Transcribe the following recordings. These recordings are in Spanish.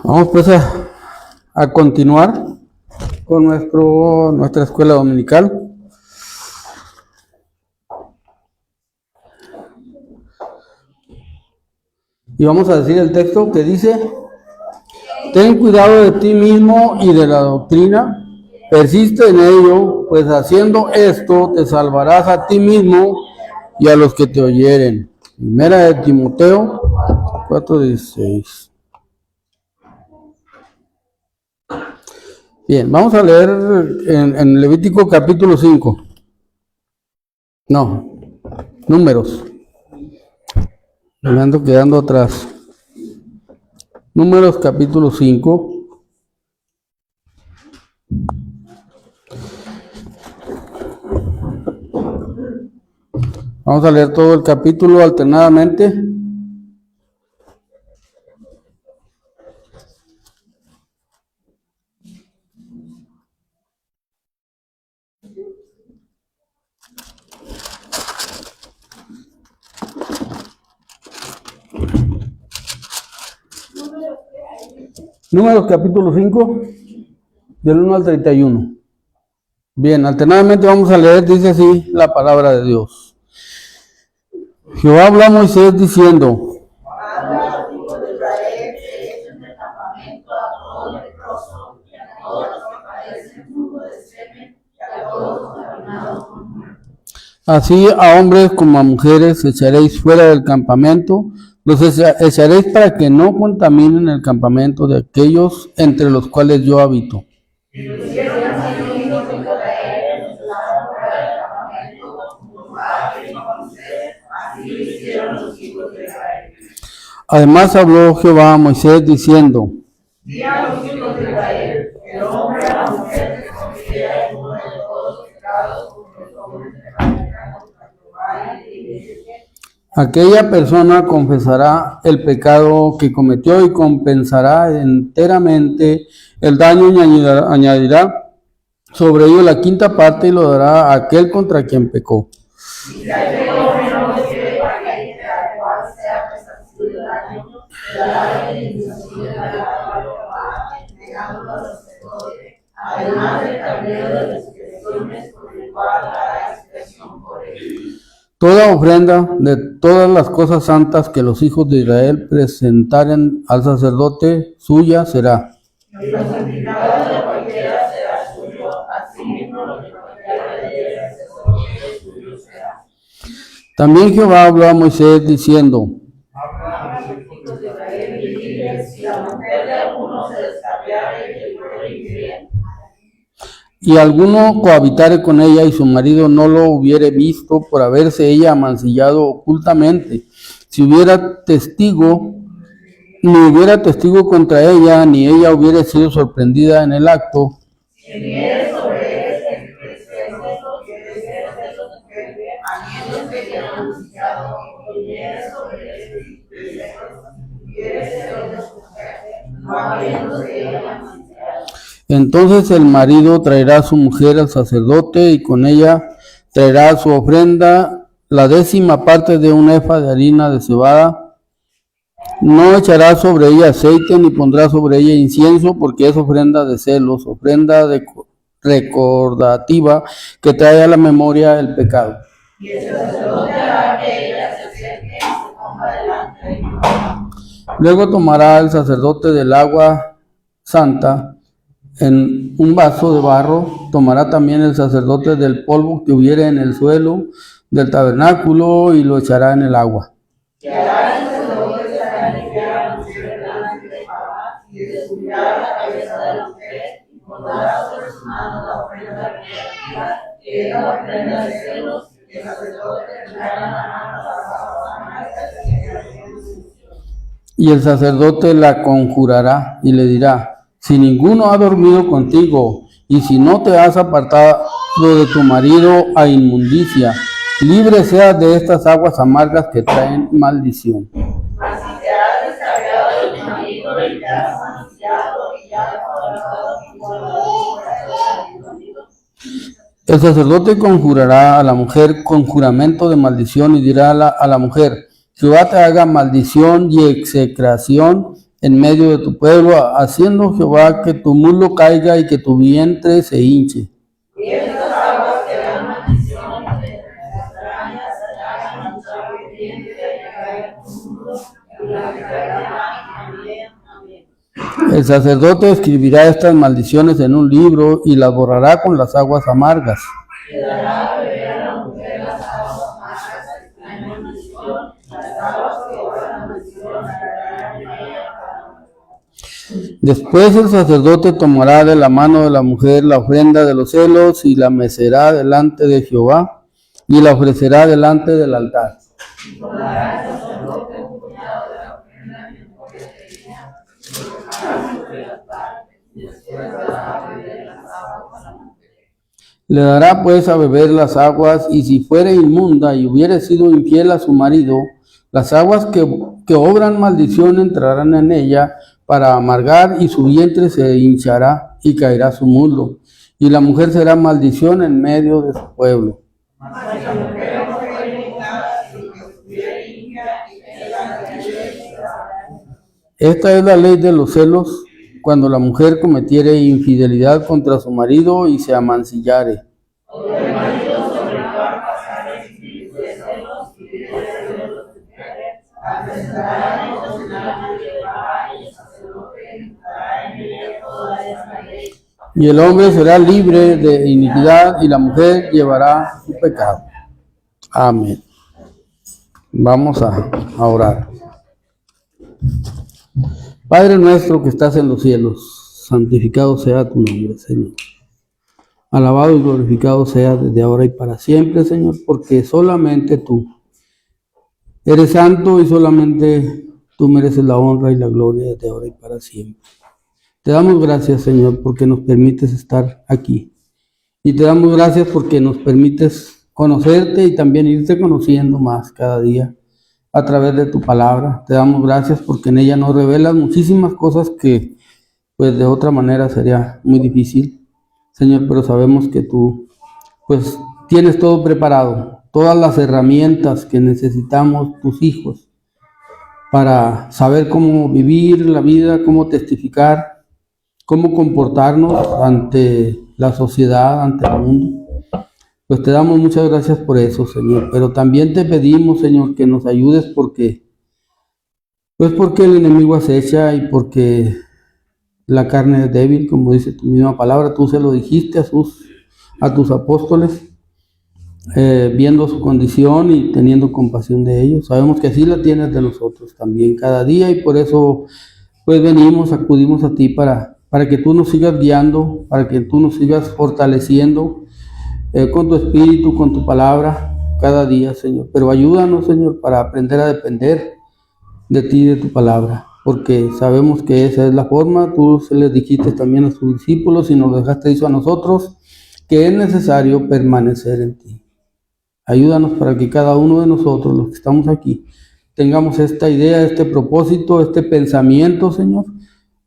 Vamos pues a continuar con nuestra escuela dominical. Y vamos a decir el texto que dice: ten cuidado de ti mismo y de la doctrina, persiste en ello, pues haciendo esto te salvarás a ti mismo y a los que te oyeren. Primera de Timoteo 4:16. Bien, vamos a leer en Levítico capítulo 5. No, Números. Me ando quedando atrás. Números capítulo 5. Vamos a leer todo el capítulo alternadamente. Números capítulo 5, del 1 al 31. Bien, alternadamente vamos a leer, dice así la palabra de Dios. Jehová habló a Moisés diciendo: así a hombres como a mujeres echaréis fuera del campamento, los echaréis para que no contaminen el campamento de aquellos entre los cuales yo habito. Además habló Jehová a Moisés diciendo: di a los hijos de Israel, el hombre a la mujer que cometiera uno de todos los pecados con los hombres de la aquella persona confesará el pecado que cometió y compensará enteramente el daño y añadirá sobre ello la quinta parte y lo dará a aquel contra quien pecó. Toda ofrenda de todas las cosas santas que los hijos de Israel presentaren al sacerdote, suya será. También Jehová habló a Moisés diciendo: y alguno cohabitare con ella y su marido no lo hubiere visto por haberse ella amancillado ocultamente, si hubiera testigo, ni hubiera testigo contra ella, ni ella hubiere sido sorprendida en el acto, entonces el marido traerá a su mujer al sacerdote y con ella traerá su ofrenda, la 10ª parte de un efa de harina de cebada. No echará sobre ella aceite ni pondrá sobre ella incienso, porque es ofrenda de celos, ofrenda recordativa que trae a la memoria el pecado. Y el sacerdote hará que ella se acerque y se ponga delante de Jehová. Luego tomará el sacerdote del agua santa en un vaso de barro, tomará también el sacerdote del polvo que hubiere en el suelo del tabernáculo y lo echará en el agua. Y hará el sacerdote limpiar a la mujer delante de Jehová y descubrirá la cabeza de la mujer y pondrá sobre su mano la ofrenda recordativa, que es la ofrenda de celos, y el sacerdote tendrá en la mano la y el sacerdote la conjurará y le dirá: si ninguno ha dormido contigo, y si no te has apartado de tu marido a inmundicia, libre seas de estas aguas amargas que traen maldición. Así te has descargado de tu marido y te has mancillado y ya el sacerdote conjurará a la mujer con juramento de maldición y dirá a la mujer: Jehová te haga maldición y execración en medio de tu pueblo, haciendo Jehová que tu muslo caiga y que tu vientre se hinche. Y estas aguas serán maldición entre las extrañas, hagan manchar tu vientre y caiga tu muslo, y la caerá. Amén. Amén. El sacerdote escribirá estas maldiciones en un libro y las borrará con las aguas amargas. Le dará a beber a la mujer las aguas amargas que traen maldición, las aguas que guardan maldición harán en ella para muerte. Después el sacerdote tomará de la mano de la mujer la ofrenda de los celos y la mecerá delante de Jehová y la ofrecerá delante del altar. Tomará el sacerdote un puñado de la ofrenda mejor que tenía, y lo dejará sobre el altar, y después dará a beber las aguas a la mujer. Le dará pues a beber las aguas, y si fuere inmunda y hubiere sido infiel a su marido, las aguas que obran maldición entrarán en ella para amargar, y su vientre se hinchará y caerá su muslo, y la mujer será maldición en medio de su pueblo. Mas la mujer no fue inmunda, y estuviere limpia, y tenga la ley. Esta es la ley de los celos, cuando la mujer cometiere infidelidad contra su marido y se amancillare. O el marido sobre el cual pasare espíritu de celos, y de celos de mujeres, apresentará ellos delante de Jehová, y el sacerdote ejecutará en ella toda esta ley. Y el hombre será libre de iniquidad, y la mujer llevará su pecado. Amén. Vamos a orar. Padre nuestro que estás en los cielos, santificado sea tu nombre, Señor. Alabado y glorificado sea desde ahora y para siempre, Señor, porque solamente tú eres santo y solamente tú mereces la honra y la gloria desde ahora y para siempre. Te damos gracias, Señor, porque nos permites estar aquí. Y te damos gracias porque nos permites conocerte y también irte conociendo más cada día a través de tu palabra. Te damos gracias porque en ella nos revelas muchísimas cosas que pues de otra manera sería muy difícil, Señor, pero sabemos que tú pues tienes todo preparado, todas las herramientas que necesitamos tus hijos para saber cómo vivir la vida, cómo testificar, cómo comportarnos ante la sociedad, ante el mundo. Pues te damos muchas gracias por eso, Señor, pero también te pedimos, Señor, que nos ayudes porque el enemigo acecha y porque la carne es débil, como dice tu misma palabra. Tú se lo dijiste a tus apóstoles, viendo su condición y teniendo compasión de ellos. Sabemos que así la tienes de nosotros también cada día, y por eso pues acudimos a ti para que tú nos sigas guiando, para que tú nos sigas fortaleciendo con tu espíritu, con tu palabra cada día, Señor. Pero ayúdanos, Señor, para aprender a depender de ti y de tu palabra, porque sabemos que esa es la forma. Tú se les dijiste también a tus discípulos y nos dejaste eso a nosotros, que es necesario permanecer en ti. Ayúdanos para que cada uno de nosotros, los que estamos aquí, tengamos esta idea, este propósito, este pensamiento, Señor,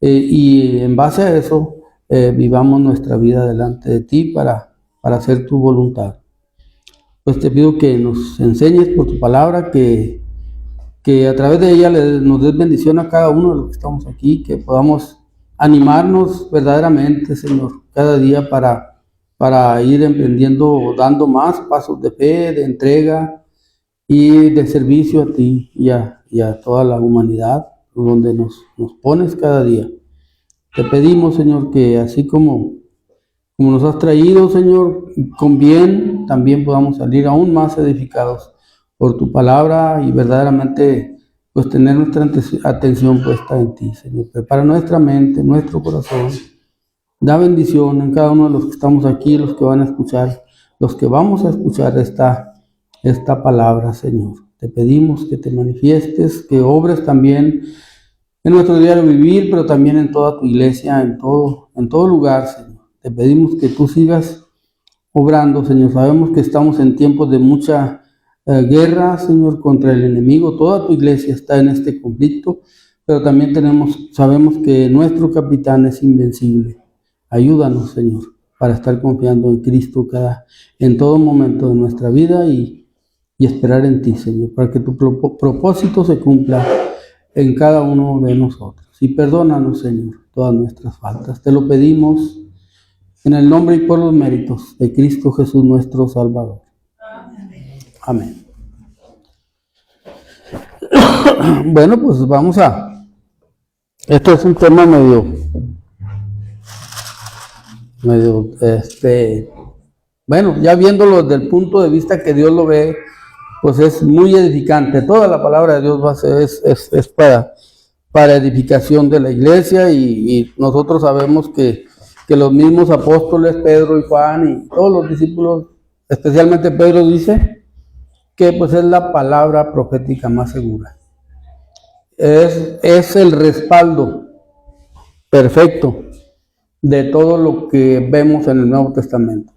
y en base a eso vivamos nuestra vida delante de ti para hacer tu voluntad. Pues te pido que nos enseñes por tu palabra, que a través de ella nos des bendición a cada uno de los que estamos aquí, que podamos animarnos verdaderamente, Señor, cada día para ir emprendiendo, dando más pasos de fe, de entrega y de servicio a ti y a toda la humanidad, donde nos pones cada día. Te pedimos, Señor, que así como nos has traído, Señor, con bien, también podamos salir aún más edificados por tu palabra y verdaderamente pues tener nuestra atención puesta en ti, Señor. Prepara nuestra mente, nuestro corazón. Da bendición en cada uno de los que estamos aquí, los que van a escuchar, los que vamos a escuchar esta palabra, Señor. Te pedimos que te manifiestes, que obres también en nuestro diario vivir, pero también en toda tu iglesia, en todo lugar, Señor. Te pedimos que tú sigas obrando, Señor. Sabemos que estamos en tiempos de mucha guerra, Señor, contra el enemigo. Toda tu iglesia está en este conflicto, pero también sabemos que nuestro capitán es invencible. Ayúdanos, Señor, para estar confiando en Cristo en todo momento de nuestra vida y esperar en ti, Señor, para que tu propósito se cumpla en cada uno de nosotros. y perdónanos, Señor, todas nuestras faltas. Te lo pedimos en el nombre y por los méritos de Cristo Jesús nuestro Salvador. Amén. Bueno, pues vamos a... Esto es un tema medio, bueno, ya viéndolo desde el punto de vista que Dios lo ve, pues es muy edificante. Toda la palabra de Dios va a ser, es para edificación de la iglesia, y nosotros sabemos que los mismos apóstoles, Pedro y Juan y todos los discípulos, especialmente Pedro, dice que pues es la palabra profética más segura. Es el respaldo perfecto de todo lo que vemos en el Nuevo Testamento.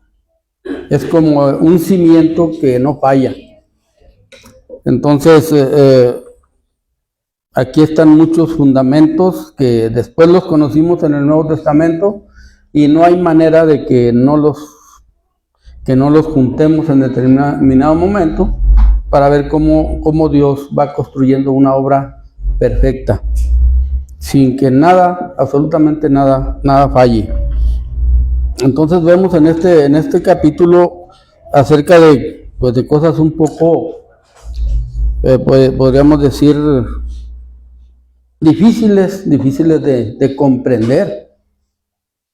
Es como un cimiento que no falla. Entonces, aquí están muchos fundamentos que después los conocimos en el Nuevo Testamento, y no hay manera de que no los juntemos en determinado momento para ver cómo Dios va construyendo una obra perfecta, sin que nada, absolutamente nada falle. Entonces vemos en este capítulo acerca de cosas un poco, podríamos decir, difíciles de comprender,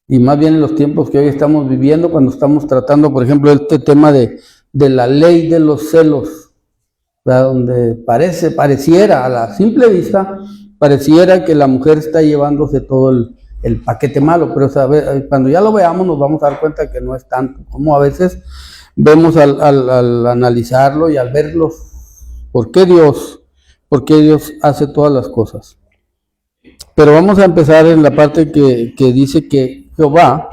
y más bien en los tiempos que hoy estamos viviendo, cuando estamos tratando, por ejemplo, este tema de la ley de los celos, ¿verdad? Donde pareciera a la simple vista, pareciera que la mujer está llevándose todo el paquete malo, pero cuando ya lo veamos nos vamos a dar cuenta que no es tanto, como a veces vemos al analizarlo y al verlos, ¿por qué Dios hace todas las cosas? Pero vamos a empezar en la parte que dice que Jehová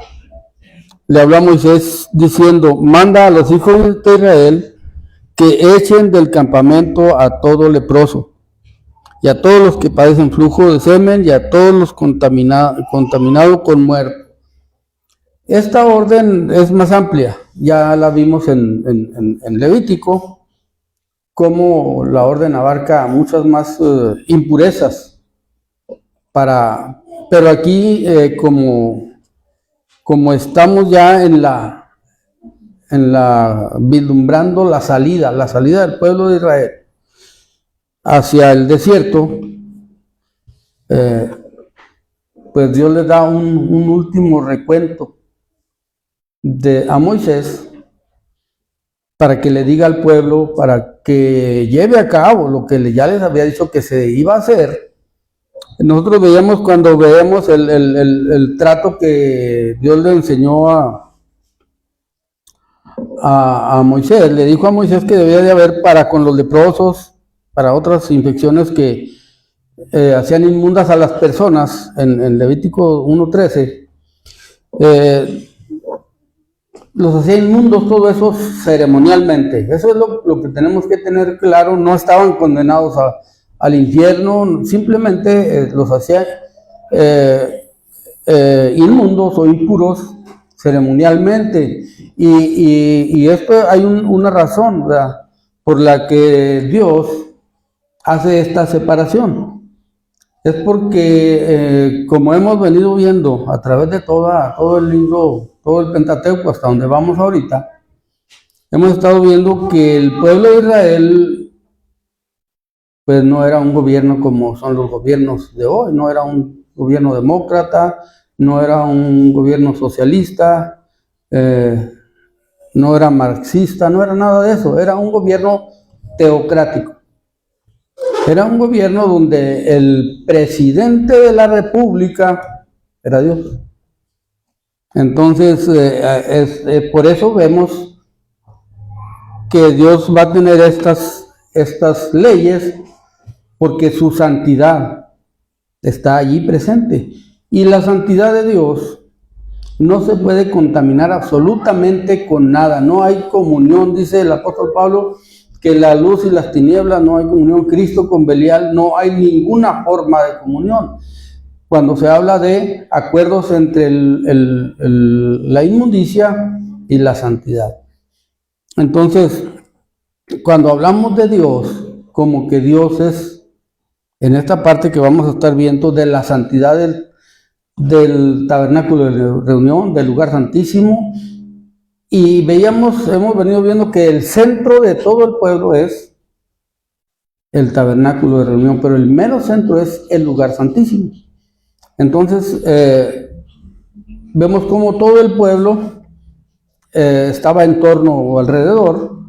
le habló a Moisés diciendo: manda a los hijos de Israel que echen del campamento a todo leproso, y a todos los que padecen flujo de semen, y a todos los contaminados con muerte. Esta orden es más amplia, ya la vimos en Levítico, cómo la orden abarca muchas más impurezas. Pero aquí, como estamos ya vislumbrando la salida del pueblo de Israel hacia el desierto, pues Dios le da un último recuento a Moisés para que le diga al pueblo, para que lleve a cabo lo que ya les había dicho que se iba a hacer. Nosotros veíamos, cuando veíamos el trato que Dios le enseñó a Moisés, le dijo a Moisés que debía de haber para con los leprosos, para otras infecciones que hacían inmundas a las personas, en Levítico 1:13, los hacía inmundos, todo eso ceremonialmente. Eso es lo que tenemos que tener claro. No estaban condenados al infierno, simplemente los hacía inmundos o impuros ceremonialmente. Y esto hay una razón, ¿verdad?, por la que Dios hace esta separación. Es porque, como hemos venido viendo a través de todo el libro, todo el Pentateuco, hasta donde vamos ahorita, hemos estado viendo que el pueblo de Israel pues no era un gobierno como son los gobiernos de hoy, no era un gobierno demócrata, no era un gobierno socialista, no era marxista, no era nada de eso, era un gobierno teocrático. Era un gobierno donde el presidente de la república era Dios. Entonces, por eso vemos que Dios va a tener estas leyes, porque su santidad está allí presente. Y la santidad de Dios no se puede contaminar absolutamente con nada. No hay comunión, dice el apóstol Pablo, que la luz y las tinieblas, no hay comunión. Cristo con Belial, no hay ninguna forma de comunión. Cuando se habla de acuerdos entre la inmundicia y la santidad. Entonces, cuando hablamos de Dios, como que Dios es en esta parte que vamos a estar viendo de la santidad del tabernáculo de reunión, del lugar santísimo, y hemos venido viendo que el centro de todo el pueblo es el tabernáculo de reunión, pero el mero centro es el lugar santísimo. Entonces, vemos como todo el pueblo estaba en torno o alrededor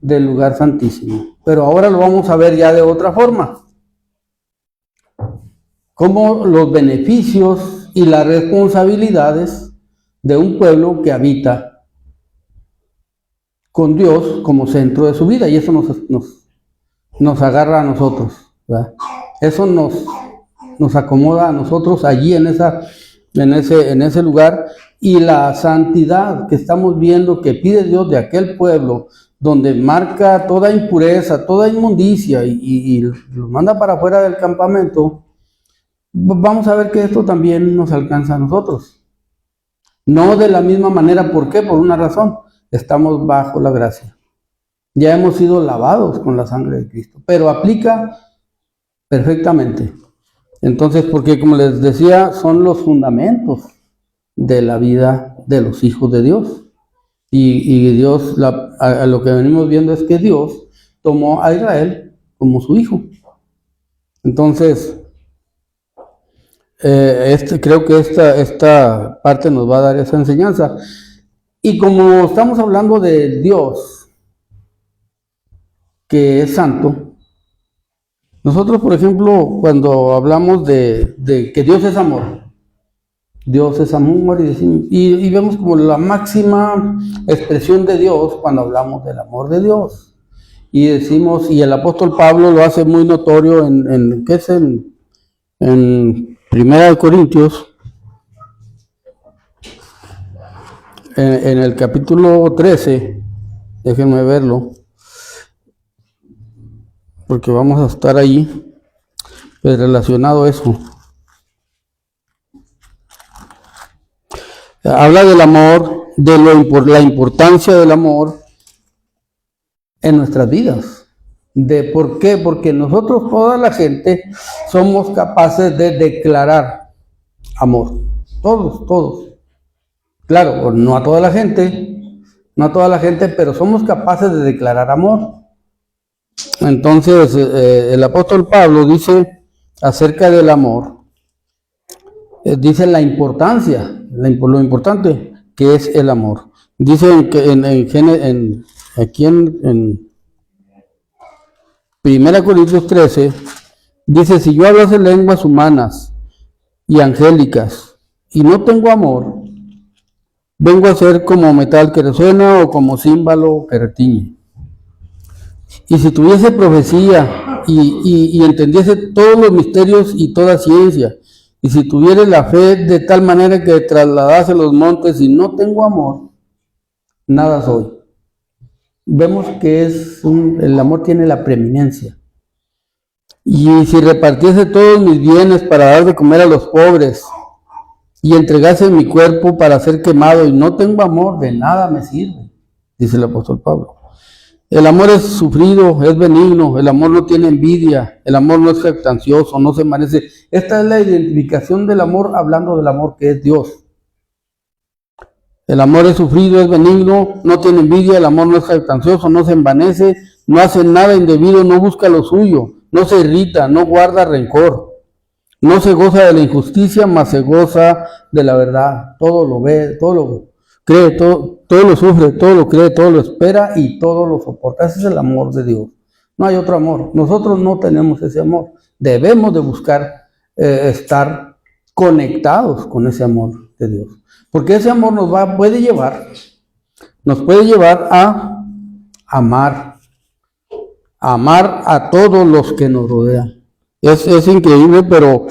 del lugar santísimo. Pero ahora lo vamos a ver ya de otra forma. Como los beneficios y las responsabilidades de un pueblo que habita con Dios como centro de su vida. Y eso nos agarra a nosotros, ¿verdad? Eso nos acomoda a nosotros allí en ese lugar. Y la santidad que estamos viendo que pide Dios de aquel pueblo, donde marca toda impureza, toda inmundicia y los manda para afuera del campamento, vamos a ver que esto también nos alcanza a nosotros. No de la misma manera. ¿Por qué? Por una razón. Estamos bajo la gracia. Ya hemos sido lavados con la sangre de Cristo. Pero aplica perfectamente. Entonces, porque como les decía, son los fundamentos de la vida de los hijos de Dios. Y Dios, a lo que venimos viendo es que Dios tomó a Israel como su hijo. Entonces, creo que esta parte nos va a dar esa enseñanza. Y como estamos hablando de Dios, que es santo, nosotros, por ejemplo, cuando hablamos de que Dios es amor y vemos como la máxima expresión de Dios cuando hablamos del amor de Dios. Y decimos, y el apóstol Pablo lo hace muy notorio en 1 Corintios, en el capítulo 13, déjenme verlo, porque vamos a estar ahí relacionado a eso. Habla del amor, de la importancia del amor en nuestras vidas. ¿Por qué? Porque nosotros, toda la gente, somos capaces de declarar amor. Todos. Claro, no a toda la gente, pero somos capaces de declarar amor. Entonces, el apóstol Pablo dice acerca del amor, dice la importancia, lo importante que es el amor. Dice que aquí en 1 Corintios 13, dice: si yo hablase lenguas humanas y angélicas y no tengo amor, vengo a ser como metal que resuena o como címbalo que retiñe. Y si tuviese profecía y entendiese todos los misterios y toda ciencia, y si tuviere la fe de tal manera que trasladase los montes y no tengo amor, nada soy. Vemos que el amor tiene la preeminencia. Y si repartiese todos mis bienes para dar de comer a los pobres, y entregase mi cuerpo para ser quemado y no tengo amor, de nada me sirve, dice el apóstol Pablo. El amor es sufrido, es benigno, el amor no tiene envidia, el amor no es jactancioso, no se envanece. Esta es la identificación del amor, hablando del amor que es Dios. El amor es sufrido, es benigno, no tiene envidia, el amor no es jactancioso, no se envanece, no hace nada indebido, no busca lo suyo, no se irrita, no guarda rencor. No se goza de la injusticia, mas se goza de la verdad. Todo lo ve, todo lo cree, todo lo sufre, todo lo cree, todo lo espera y todo lo soporta. Ese es el amor de Dios. No hay otro amor. Nosotros no tenemos ese amor. Debemos de buscar estar conectados con ese amor de Dios. Porque ese amor nos puede llevar a amar a todos los que nos rodean. Es increíble, pero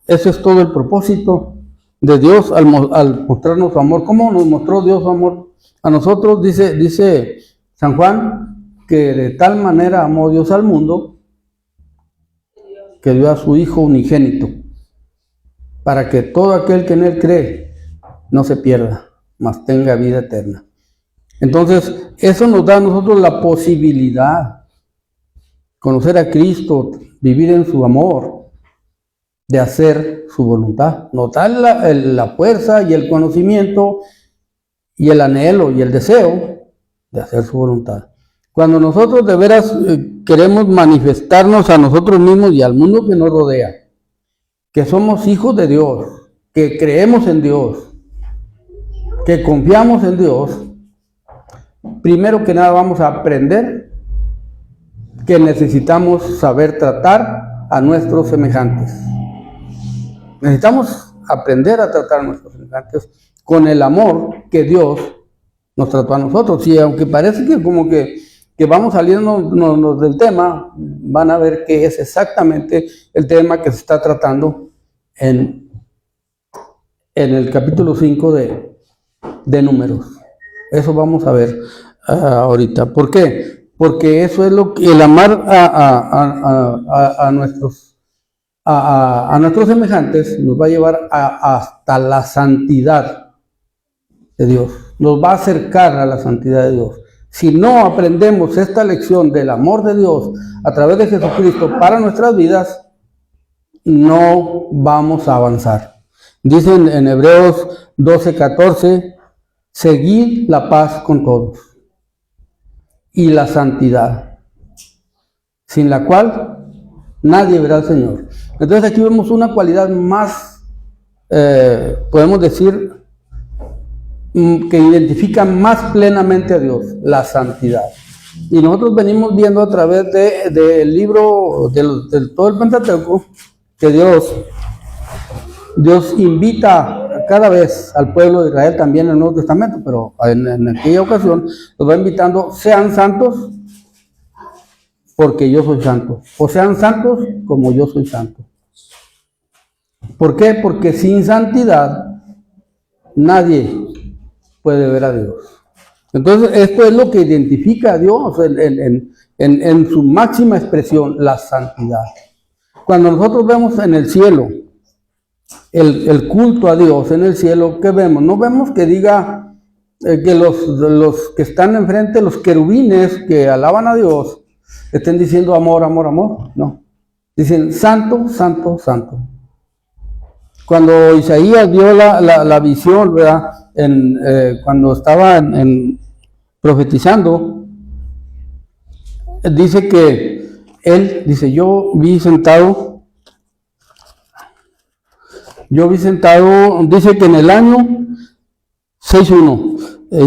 ese es todo el propósito de Dios al mostrarnos su amor. ¿Cómo nos mostró Dios su amor a nosotros? Dice San Juan que de tal manera amó Dios al mundo que dio a su Hijo unigénito, para que todo aquel que en Él cree no se pierda, mas tenga vida eterna. Entonces, eso nos da a nosotros la posibilidad, conocer a Cristo, vivir en su amor, de hacer su voluntad. Notar la fuerza y el conocimiento y el anhelo y el deseo de hacer su voluntad. Cuando nosotros de veras queremos manifestarnos a nosotros mismos y al mundo que nos rodea, que somos hijos de Dios, que creemos en Dios, que confiamos en Dios, primero que nada vamos a aprender que necesitamos saber tratar a nuestros semejantes. Necesitamos aprender a tratar a nuestros semejantes con el amor que Dios nos trató a nosotros. Y aunque parece que como que vamos saliendo del tema, van a ver que es exactamente el tema que se está tratando en el capítulo 5 de Números. Eso vamos a ver ahorita. ¿Por qué? Porque eso es lo que el amar a nuestros semejantes nos va a llevar hasta la santidad de Dios. Nos va a acercar a la santidad de Dios. Si no aprendemos esta lección del amor de Dios a través de Jesucristo para nuestras vidas, no vamos a avanzar. Dicen en Hebreos 12:14, seguid la paz con todos y la santidad, sin la cual nadie verá al Señor. Entonces aquí vemos una cualidad más, podemos decir, que identifica más plenamente a Dios, la santidad. Y nosotros venimos viendo a través del libro, de todo el Pentateuco, que Dios invita cada vez al pueblo de Israel, también en el Nuevo Testamento, pero en aquella ocasión los va invitando: sean santos porque yo soy santo, o sean santos como yo soy santo. ¿Por qué? Porque sin santidad nadie puede ver a Dios. Entonces esto es lo que identifica a Dios en su máxima expresión, la santidad. Cuando nosotros vemos en el cielo el culto a Dios en el cielo, ¿qué vemos? No vemos que diga que los que están enfrente, los querubines que alaban a Dios, estén diciendo amor, amor, amor. No. Dicen santo, santo, santo. Cuando Isaías vio la visión, ¿verdad? Cuando estaba profetizando, dice que él, dice, yo vi sentado, dice que en el año 6:1,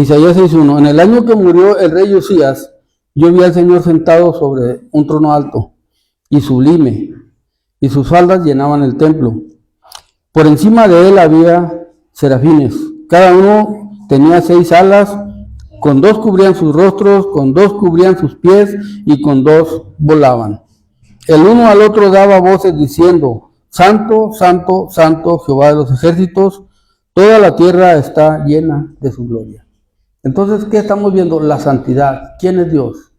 Isaías 6:1, en el año que murió el rey Usías, yo vi al Señor sentado sobre un trono alto y sublime, y sus faldas llenaban el templo. Por encima de él había serafines, cada uno tenía 6 alas, con 2 cubrían sus rostros, con 2 cubrían sus pies, y con 2 volaban. El uno al otro daba voces diciendo: Santo, santo, santo, Jehová de los ejércitos, toda la tierra está llena de su gloria. Entonces, ¿qué estamos viendo? La santidad. ¿Quién es Dios?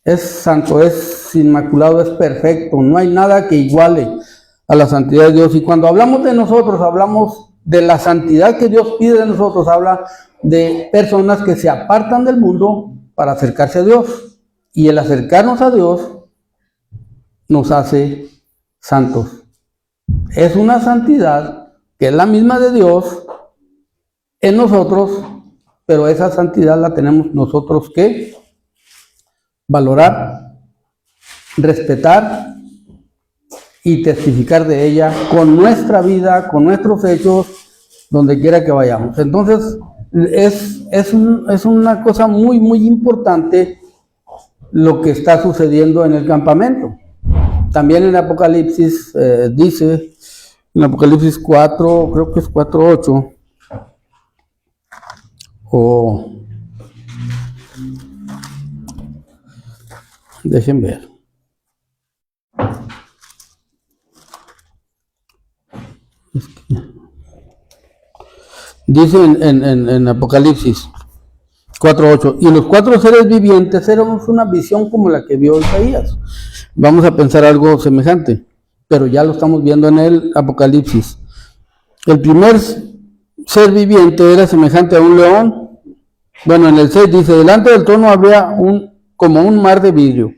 Es santo, es inmaculado, es perfecto. No hay nada que iguale a la santidad de Dios. Y cuando hablamos de nosotros, hablamos de la santidad que Dios pide de nosotros. Habla de personas que se apartan del mundo para acercarse a Dios. Y el acercarnos a Dios nos hace santos. Es una santidad que es la misma de Dios en nosotros, pero esa santidad la tenemos nosotros que valorar, respetar y testificar de ella con nuestra vida, con nuestros hechos, donde quiera que vayamos. Entonces, es una cosa muy, muy importante lo que está sucediendo en el campamento. También en Apocalipsis dice, en Apocalipsis 4, creo que es 4:8, dejen ver. Dice en Apocalipsis 4:8, y los 4 seres vivientes éramos una visión como la que vio Isaías. Vamos a pensar algo semejante, pero ya lo estamos viendo en el Apocalipsis. El primer ser viviente era semejante a un león. Bueno, en el 6 dice: delante del trono había como un mar de vidrio,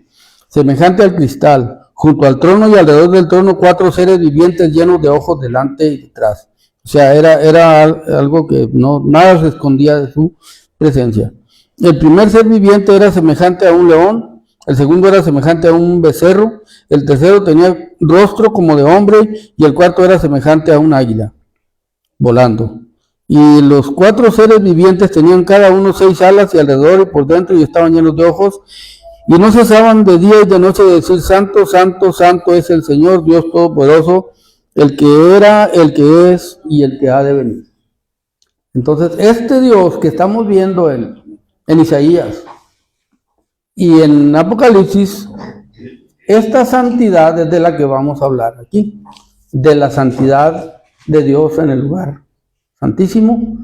semejante al cristal. Junto al trono y alrededor del trono 4 seres vivientes llenos de ojos delante y detrás. O sea, era algo que nada se escondía de su presencia. El primer ser viviente era semejante a un león, el segundo era semejante a un becerro, el tercero tenía rostro como de hombre y el cuarto era semejante a un águila volando. Y los 4 seres vivientes tenían cada uno 6 alas y alrededor y por dentro y estaban llenos de ojos y no cesaban de día y de noche de decir: Santo, Santo, Santo es el Señor Dios Todopoderoso, el que era, el que es y el que ha de venir. Entonces, este Dios que estamos viendo en Isaías y en Apocalipsis, esta santidad es de la que vamos a hablar aquí, de la santidad de Dios en el lugar santísimo,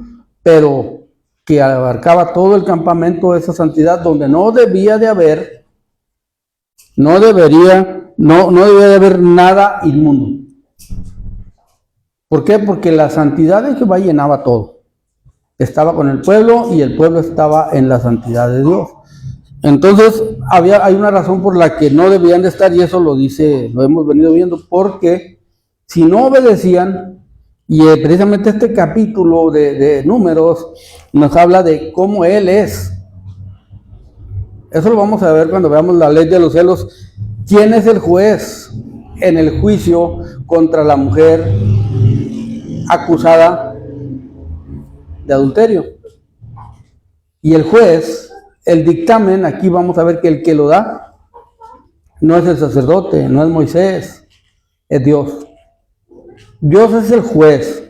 pero que abarcaba todo el campamento de esa santidad, donde no debía de haber, no debía de haber nada inmundo. ¿Por qué? Porque la santidad de Jehová llenaba todo. Estaba con el pueblo y el pueblo estaba en la santidad de Dios. Entonces, hay una razón por la que no debían de estar, y eso lo hemos venido viendo, porque si no obedecían, y precisamente este capítulo de Números nos habla de cómo Él es. Eso lo vamos a ver cuando veamos la ley de los celos. ¿Quién es el juez en el juicio contra la mujer acusada de adulterio? Y el juez, el dictamen, aquí vamos a ver que el que lo da no es el sacerdote, no es Moisés, es Dios. Dios es el juez,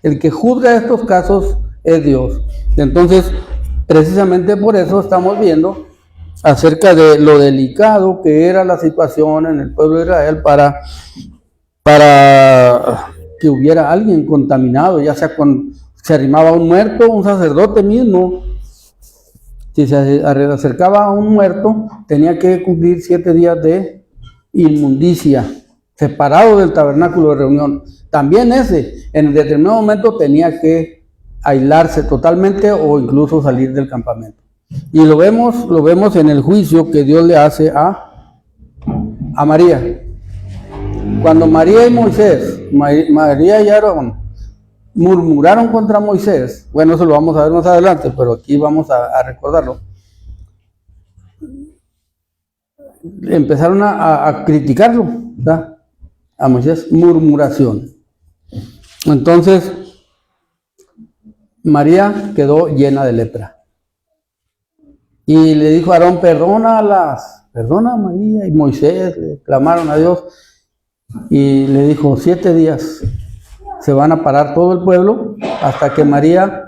el que juzga estos casos es Dios. Entonces, precisamente por eso estamos viendo acerca de lo delicado que era la situación en el pueblo de Israel para que hubiera alguien contaminado, ya sea se arrimaba un muerto, un sacerdote mismo. Si se acercaba a un muerto, tenía que cumplir 7 días de inmundicia, separado del tabernáculo de reunión. También en determinado momento tenía que aislarse totalmente o incluso salir del campamento. Y lo vemos en el juicio que Dios le hace a María. Cuando María y Moisés, María y Aarón, murmuraron contra Moisés, bueno, eso lo vamos a ver más adelante, pero aquí vamos a recordarlo. Empezaron a criticarlo, ¿verdad? A Moisés, murmuración. Entonces, María quedó llena de lepra. Y le dijo a Aarón: perdona María. Y Moisés le clamaron a Dios. Y le dijo: 7 días se van a parar todo el pueblo hasta que María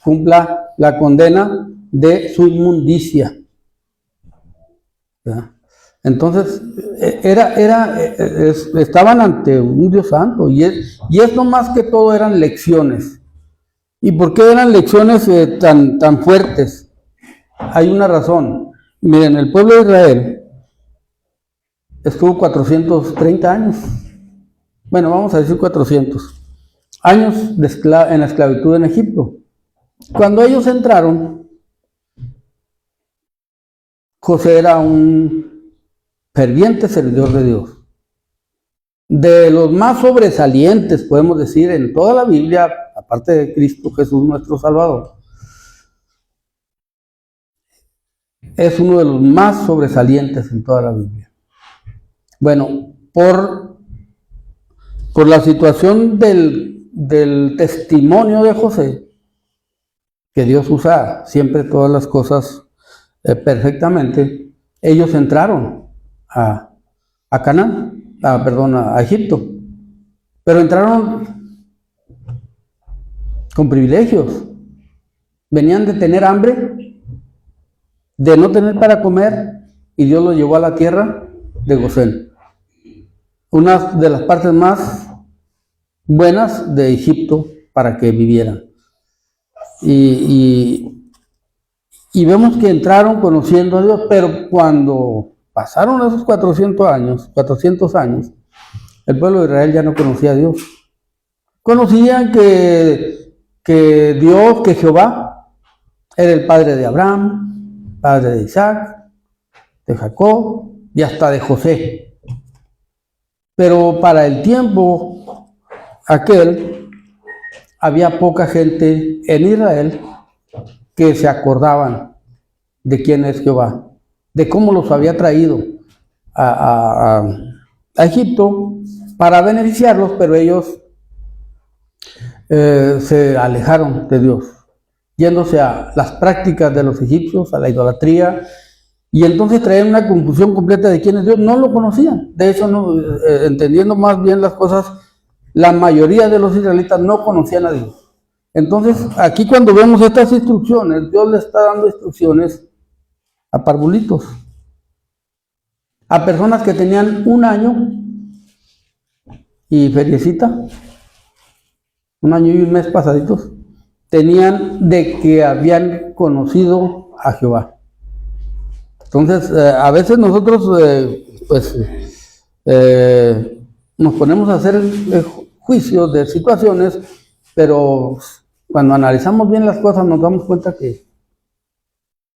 cumpla la condena de su inmundicia. ¿Verdad? Entonces, estaban ante un Dios santo, y esto más que todo eran lecciones. ¿Y por qué eran lecciones tan fuertes? Hay una razón. Miren, el pueblo de Israel estuvo 430 años, bueno, vamos a decir 400 años en la esclavitud en Egipto. Cuando ellos entraron, José era un ferviente servidor de Dios, de los más sobresalientes, podemos decir, en toda la Biblia, aparte de Cristo Jesús nuestro Salvador. Es uno de los más sobresalientes en toda la Biblia. Bueno, por la situación del testimonio de José, que Dios usa siempre todas las cosas perfectamente, ellos entraron a Canaán, a Egipto, pero entraron con privilegios. Venían de tener hambre, de no tener para comer, y Dios los llevó a la tierra de Gosén, una de las partes más buenas de Egipto para que vivieran. Y vemos que entraron conociendo a Dios, pero cuando pasaron esos 400 años, el pueblo de Israel ya no conocía a Dios. Conocían que Dios, que Jehová, era el padre de Abraham, padre de Isaac, de Jacob, y hasta de José. Pero para el tiempo aquel, había poca gente en Israel que se acordaban de quién es Jehová, de cómo los había traído a Egipto para beneficiarlos, pero ellos se alejaron de Dios, yéndose a las prácticas de los egipcios, a la idolatría, y entonces traían una confusión completa de quién es Dios. No lo conocían. De hecho, no, entendiendo más bien las cosas, la mayoría de los israelitas no conocían a Dios. Entonces, aquí cuando vemos estas instrucciones, Dios le está dando instrucciones a parvulitos, a personas que tenían 1 año y feriecita, 1 año y 1 mes pasaditos, tenían de que habían conocido a Jehová. Entonces, a veces nosotros, nos ponemos a hacer juicios de situaciones, pero cuando analizamos bien las cosas nos damos cuenta que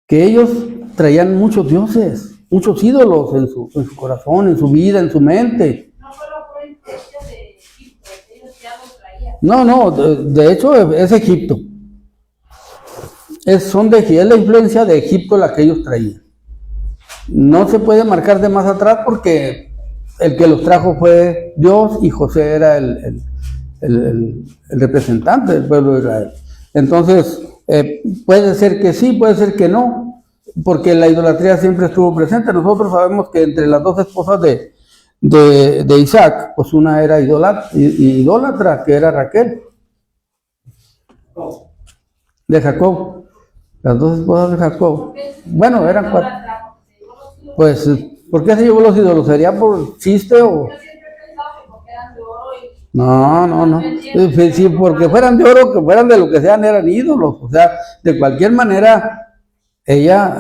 ellos traían muchos dioses, muchos ídolos en su corazón, en su vida, en su mente. No solo fue influencia de Egipto, ellos ya lo traían. No, de hecho es Egipto. Es la influencia de Egipto la que ellos traían. No se puede marcar de más atrás porque el que los trajo fue Dios y José era el representante del pueblo de Israel. Entonces, puede ser que sí, puede ser que no, porque la idolatría siempre estuvo presente. Nosotros sabemos que entre las 2 esposas de Isaac, pues una era idólatra, que era Raquel, de Jacob. Las 2 esposas de Jacob. Bueno, eran 4. Pues, ¿por qué se llevó los ídolos? ¿Sería por chiste o...? Yo siempre he pensado que porque eran de oro y... No. Si porque fueran de oro, que fueran de lo que sean, eran ídolos. O sea, de cualquier manera, ella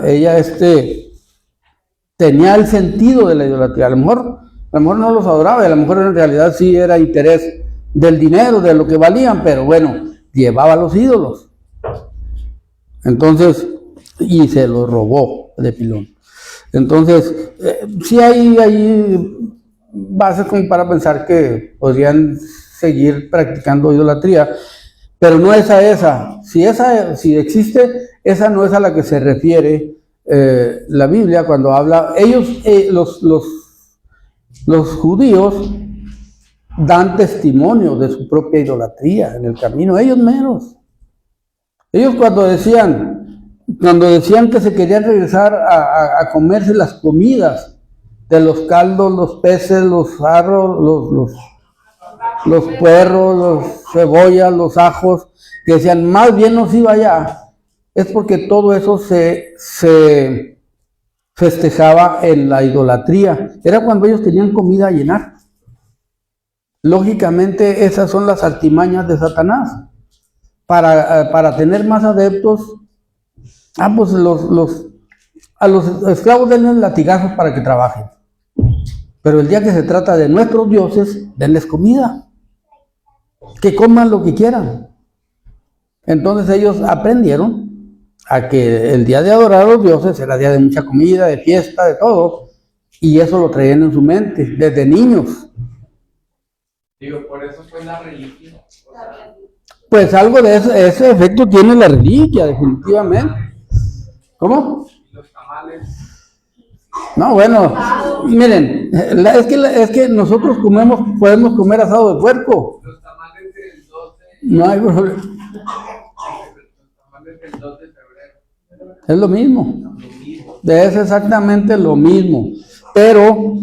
tenía el sentido de la idolatría. A lo mejor no los adoraba, y a lo mejor en realidad sí era interés del dinero, de lo que valían, pero bueno, llevaba los ídolos. Entonces, y se los robó de pilón. Entonces, sí hay bases como para pensar que podrían seguir practicando idolatría, pero no es a esa. Si existe, esa no es a la que se refiere la Biblia cuando habla. Ellos, los judíos, dan testimonio de su propia idolatría en el camino, ellos meros. Ellos cuando decían que se querían regresar a comerse las comidas de los caldos, los peces, los arros, los puerros, los cebollas, los ajos, que decían, más bien nos iba allá, es porque todo eso se festejaba en la idolatría. Era cuando ellos tenían comida a llenar. Lógicamente, esas son las artimañas de Satanás. Para tener más adeptos, pues a los esclavos denles latigazos para que trabajen. Pero el día que se trata de nuestros dioses, denles comida. Que coman lo que quieran. Entonces ellos aprendieron a que el día de adorar a los dioses era día de mucha comida, de fiesta, de todo. Y eso lo traían en su mente, desde niños. Digo, por eso fue la religión. Pues algo de ese efecto tiene la reliquia, definitivamente. ¿Cómo? Los tamales. No, bueno, miren, es que nosotros podemos comer asado de puerco. Los tamales del 12. No hay problema. Los tamales del 2 de febrero. Es lo mismo. Es exactamente lo mismo. Pero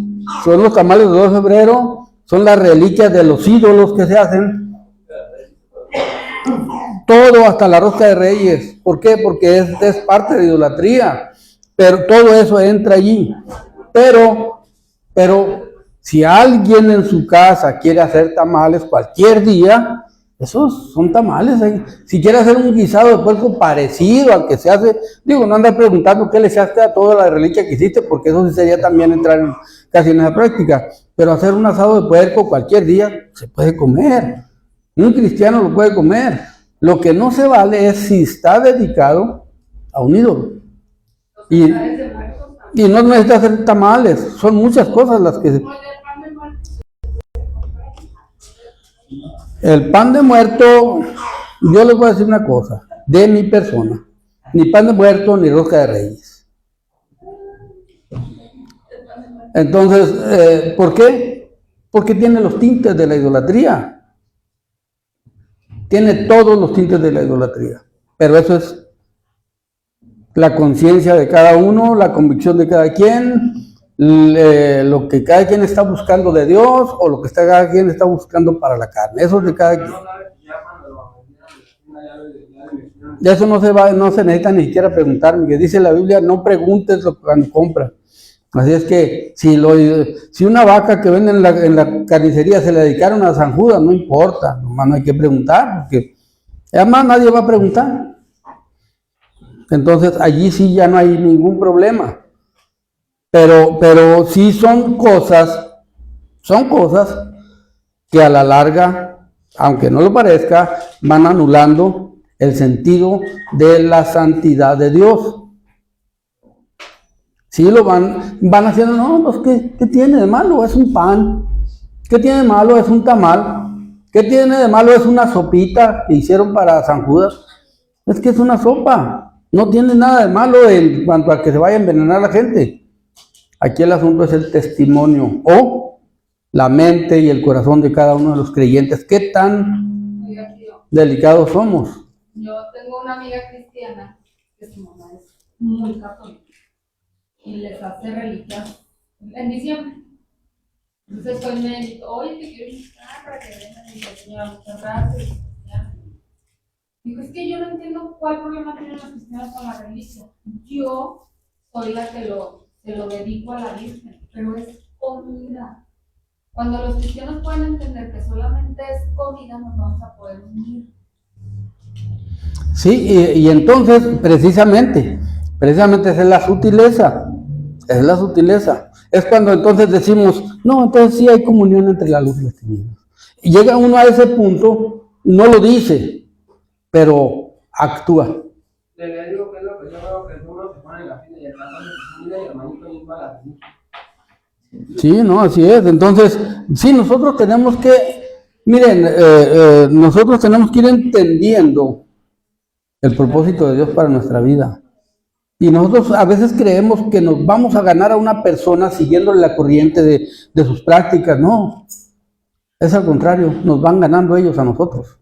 son los tamales del 2 de febrero, son las reliquias de los ídolos que se hacen. Todo, hasta la rosca de reyes. ¿Por qué? Porque es parte de idolatría. Pero todo eso entra allí. Pero si alguien en su casa quiere hacer tamales cualquier día, esos son tamales. Si quiere hacer un guisado de puerco parecido al que se hace, digo, no andar preguntando qué le echaste a toda la reliquia que hiciste, porque eso sí sería también entrar casi en esa práctica. Pero hacer un asado de puerco cualquier día se puede comer. Un cristiano lo puede comer. Lo que no se vale es si está dedicado a un ídolo. Y Y no necesita hacer tamales, son muchas cosas las que... El pan de muerto, yo les voy a decir una cosa, de mi persona, ni pan de muerto ni rosca de reyes. Entonces, ¿por qué? Porque tiene los tintes de la idolatría. Tiene todos los tintes de la idolatría. Pero eso es la conciencia de cada uno, la convicción de cada quien, lo que cada quien está buscando de Dios o lo que cada quien está buscando para la carne. Eso es de cada quien. De eso no se necesita ni siquiera preguntarme, que dice la Biblia, no preguntes lo que cuando compras. Así es que si una vaca que venden en la carnicería se le dedicaron a San Judas, no importa, nomás no hay que preguntar, porque además nadie va a preguntar. Entonces allí sí ya no hay ningún problema. Pero sí son cosas que a la larga, aunque no lo parezca, van anulando el sentido de la santidad de Dios. Sí lo van haciendo, no, pues ¿qué tiene de malo? Es un pan. ¿Qué tiene de malo? Es un tamal. ¿Qué tiene de malo? Es una sopita que hicieron para San Judas. Es que es una sopa. No tiene nada de malo en cuanto a que se vaya a envenenar la gente. Aquí el asunto es el testimonio o la mente y el corazón de cada uno de los creyentes. ¿Qué tan delicados somos? Yo tengo una amiga cristiana que su mamá es muy católica y les hace reliquias en diciembre. Entonces hoy me dijo, oye, te quiero invitar para que vengan y le señora, muchas gracias. Digo, es que yo no entiendo cuál problema tienen los cristianos con la religión. Yo soy la que se lo dedico a la Virgen, pero es comida. Cuando los cristianos pueden entender que solamente es comida, nos vamos a poder unir. Sí, y entonces precisamente esa es la sutileza. Es la sutileza. Es cuando entonces decimos, no, entonces sí hay comunión entre la luz y las tinieblas. Y llega uno a ese punto, no lo dice, pero actúa. Le digo que es lo que yo veo, que uno se pone en la fila y el pastor se mira y el hermanito ahí va a la fila. Sí, no, así es. Entonces, sí, nosotros tenemos que, miren, nosotros tenemos que ir entendiendo el propósito de Dios para nuestra vida. Y nosotros a veces creemos que nos vamos a ganar a una persona siguiéndole la corriente de sus prácticas. No, es al contrario, nos van ganando ellos a nosotros.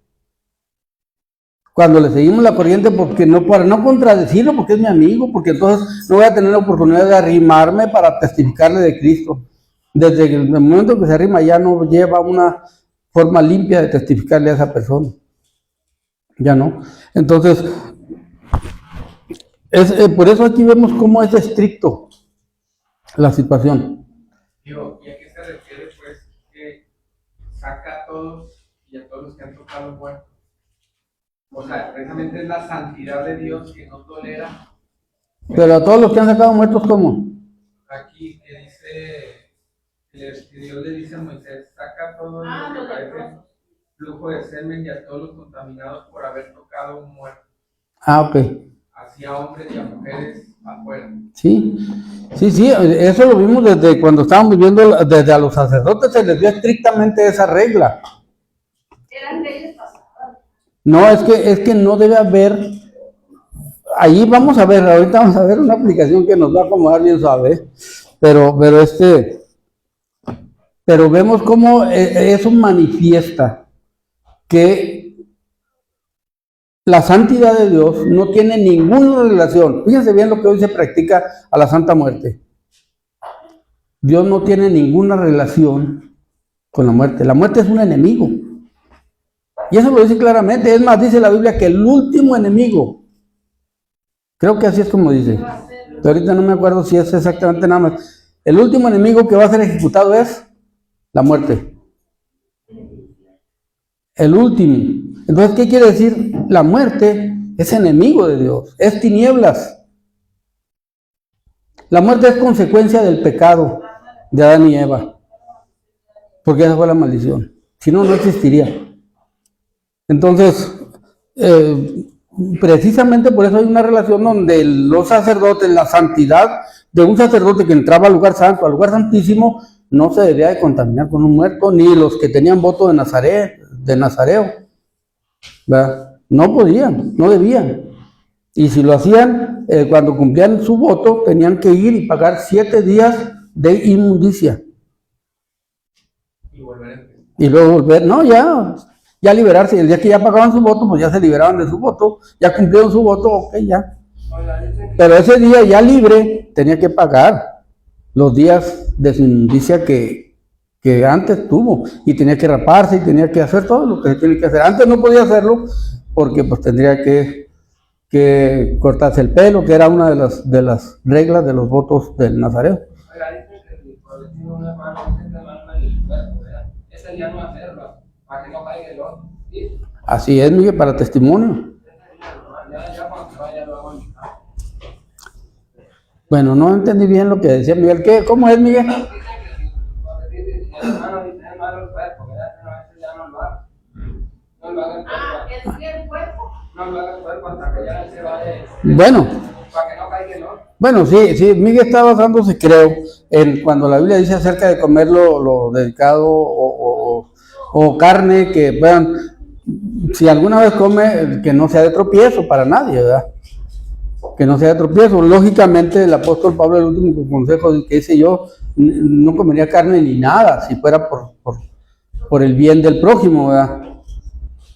Cuando le seguimos la corriente, para no contradecirlo, porque es mi amigo, porque entonces no voy a tener la oportunidad de arrimarme para testificarle de Cristo. Desde el momento que se arrima ya no lleva una forma limpia de testificarle a esa persona. Ya no. Entonces, por eso aquí vemos cómo es estricto la situación. Digo, ¿y a qué se refiere pues que saca a todos y a todos los que han tocado muertos? O sea, precisamente es la santidad de Dios que no tolera. Pero a todos los que han sacado muertos, ¿cómo? Aquí que dice, que Dios le dice a Moisés, saca todo lo que parece flujo de semen y a todos los contaminados por haber tocado un muerto. Ah, ok. Así a hombres y a mujeres afuera. Sí, eso lo vimos desde cuando estábamos viendo, desde a los sacerdotes se les dio estrictamente esa regla. Eran leyes pasadas. No, es que no debe haber, ahí ahorita vamos a ver una aplicación que nos va a acomodar bien suave, pero vemos cómo eso manifiesta que la santidad de Dios no tiene ninguna relación. Fíjense bien lo que hoy se practica a la Santa Muerte. Dios no tiene ninguna relación con la muerte. La muerte es un enemigo. Y eso lo dice claramente. Es más, dice la Biblia que el último enemigo, creo que así es como dice, pero ahorita no me acuerdo si es exactamente nada más. El último enemigo que va a ser ejecutado es la muerte. El último. Entonces, ¿qué quiere decir? La muerte es enemigo de Dios, es tinieblas. La muerte es consecuencia del pecado de Adán y Eva, porque esa fue la maldición. Si no, no existiría. Entonces, precisamente por eso hay una relación donde los sacerdotes, la santidad, de un sacerdote que entraba al lugar santo, al lugar santísimo, no se debía de contaminar con un muerto, ni los que tenían voto de Nazareo, ¿verdad? No podían, no debían. Y si lo hacían, cuando cumplían su voto, tenían que ir y pagar 7 días de inmundicia. Y luego volver, no, ya liberarse. El día que ya pagaban su voto, pues ya se liberaban de su voto, ya cumplieron su voto, ok, ya. Pero ese día ya libre tenía que pagar los días de su inmundicia que antes tuvo, y tenía que raparse y tenía que hacer todo lo que se tiene que hacer. Antes no podía hacerlo porque pues tendría que cortarse el pelo, que era una de las reglas de los votos del Nazareo. Oiga, dice que por decir una mano, el cuerpo, ¿verdad? Ese día no hacerlo, para que no caiga el otro. ¿Sí? Así es, Miguel, para testimonio. Ya cuando se vaya lo hago en mi casa. Bueno, no entendí bien lo que decía Miguel. ¿Cómo es, Miguel? Dicen que si el hermano dice es malo el cuerpo, ¿verdad? No, ese ya no lo haga. No lo haga el cuerpo. ¿Es que el cuerpo? No lo haga el cuerpo hasta que ya se vaya. Bueno. Para que no caiga el otro. Bueno, sí, Miguel está basándose, creo, en cuando la Biblia dice acerca de comer lo dedicado o carne que puedan, si alguna vez come, que no sea de tropiezo para nadie, ¿verdad? Que no sea de tropiezo. Lógicamente, el apóstol Pablo, el último consejo que dice, yo no comería carne ni nada, si fuera por el bien del prójimo, ¿verdad?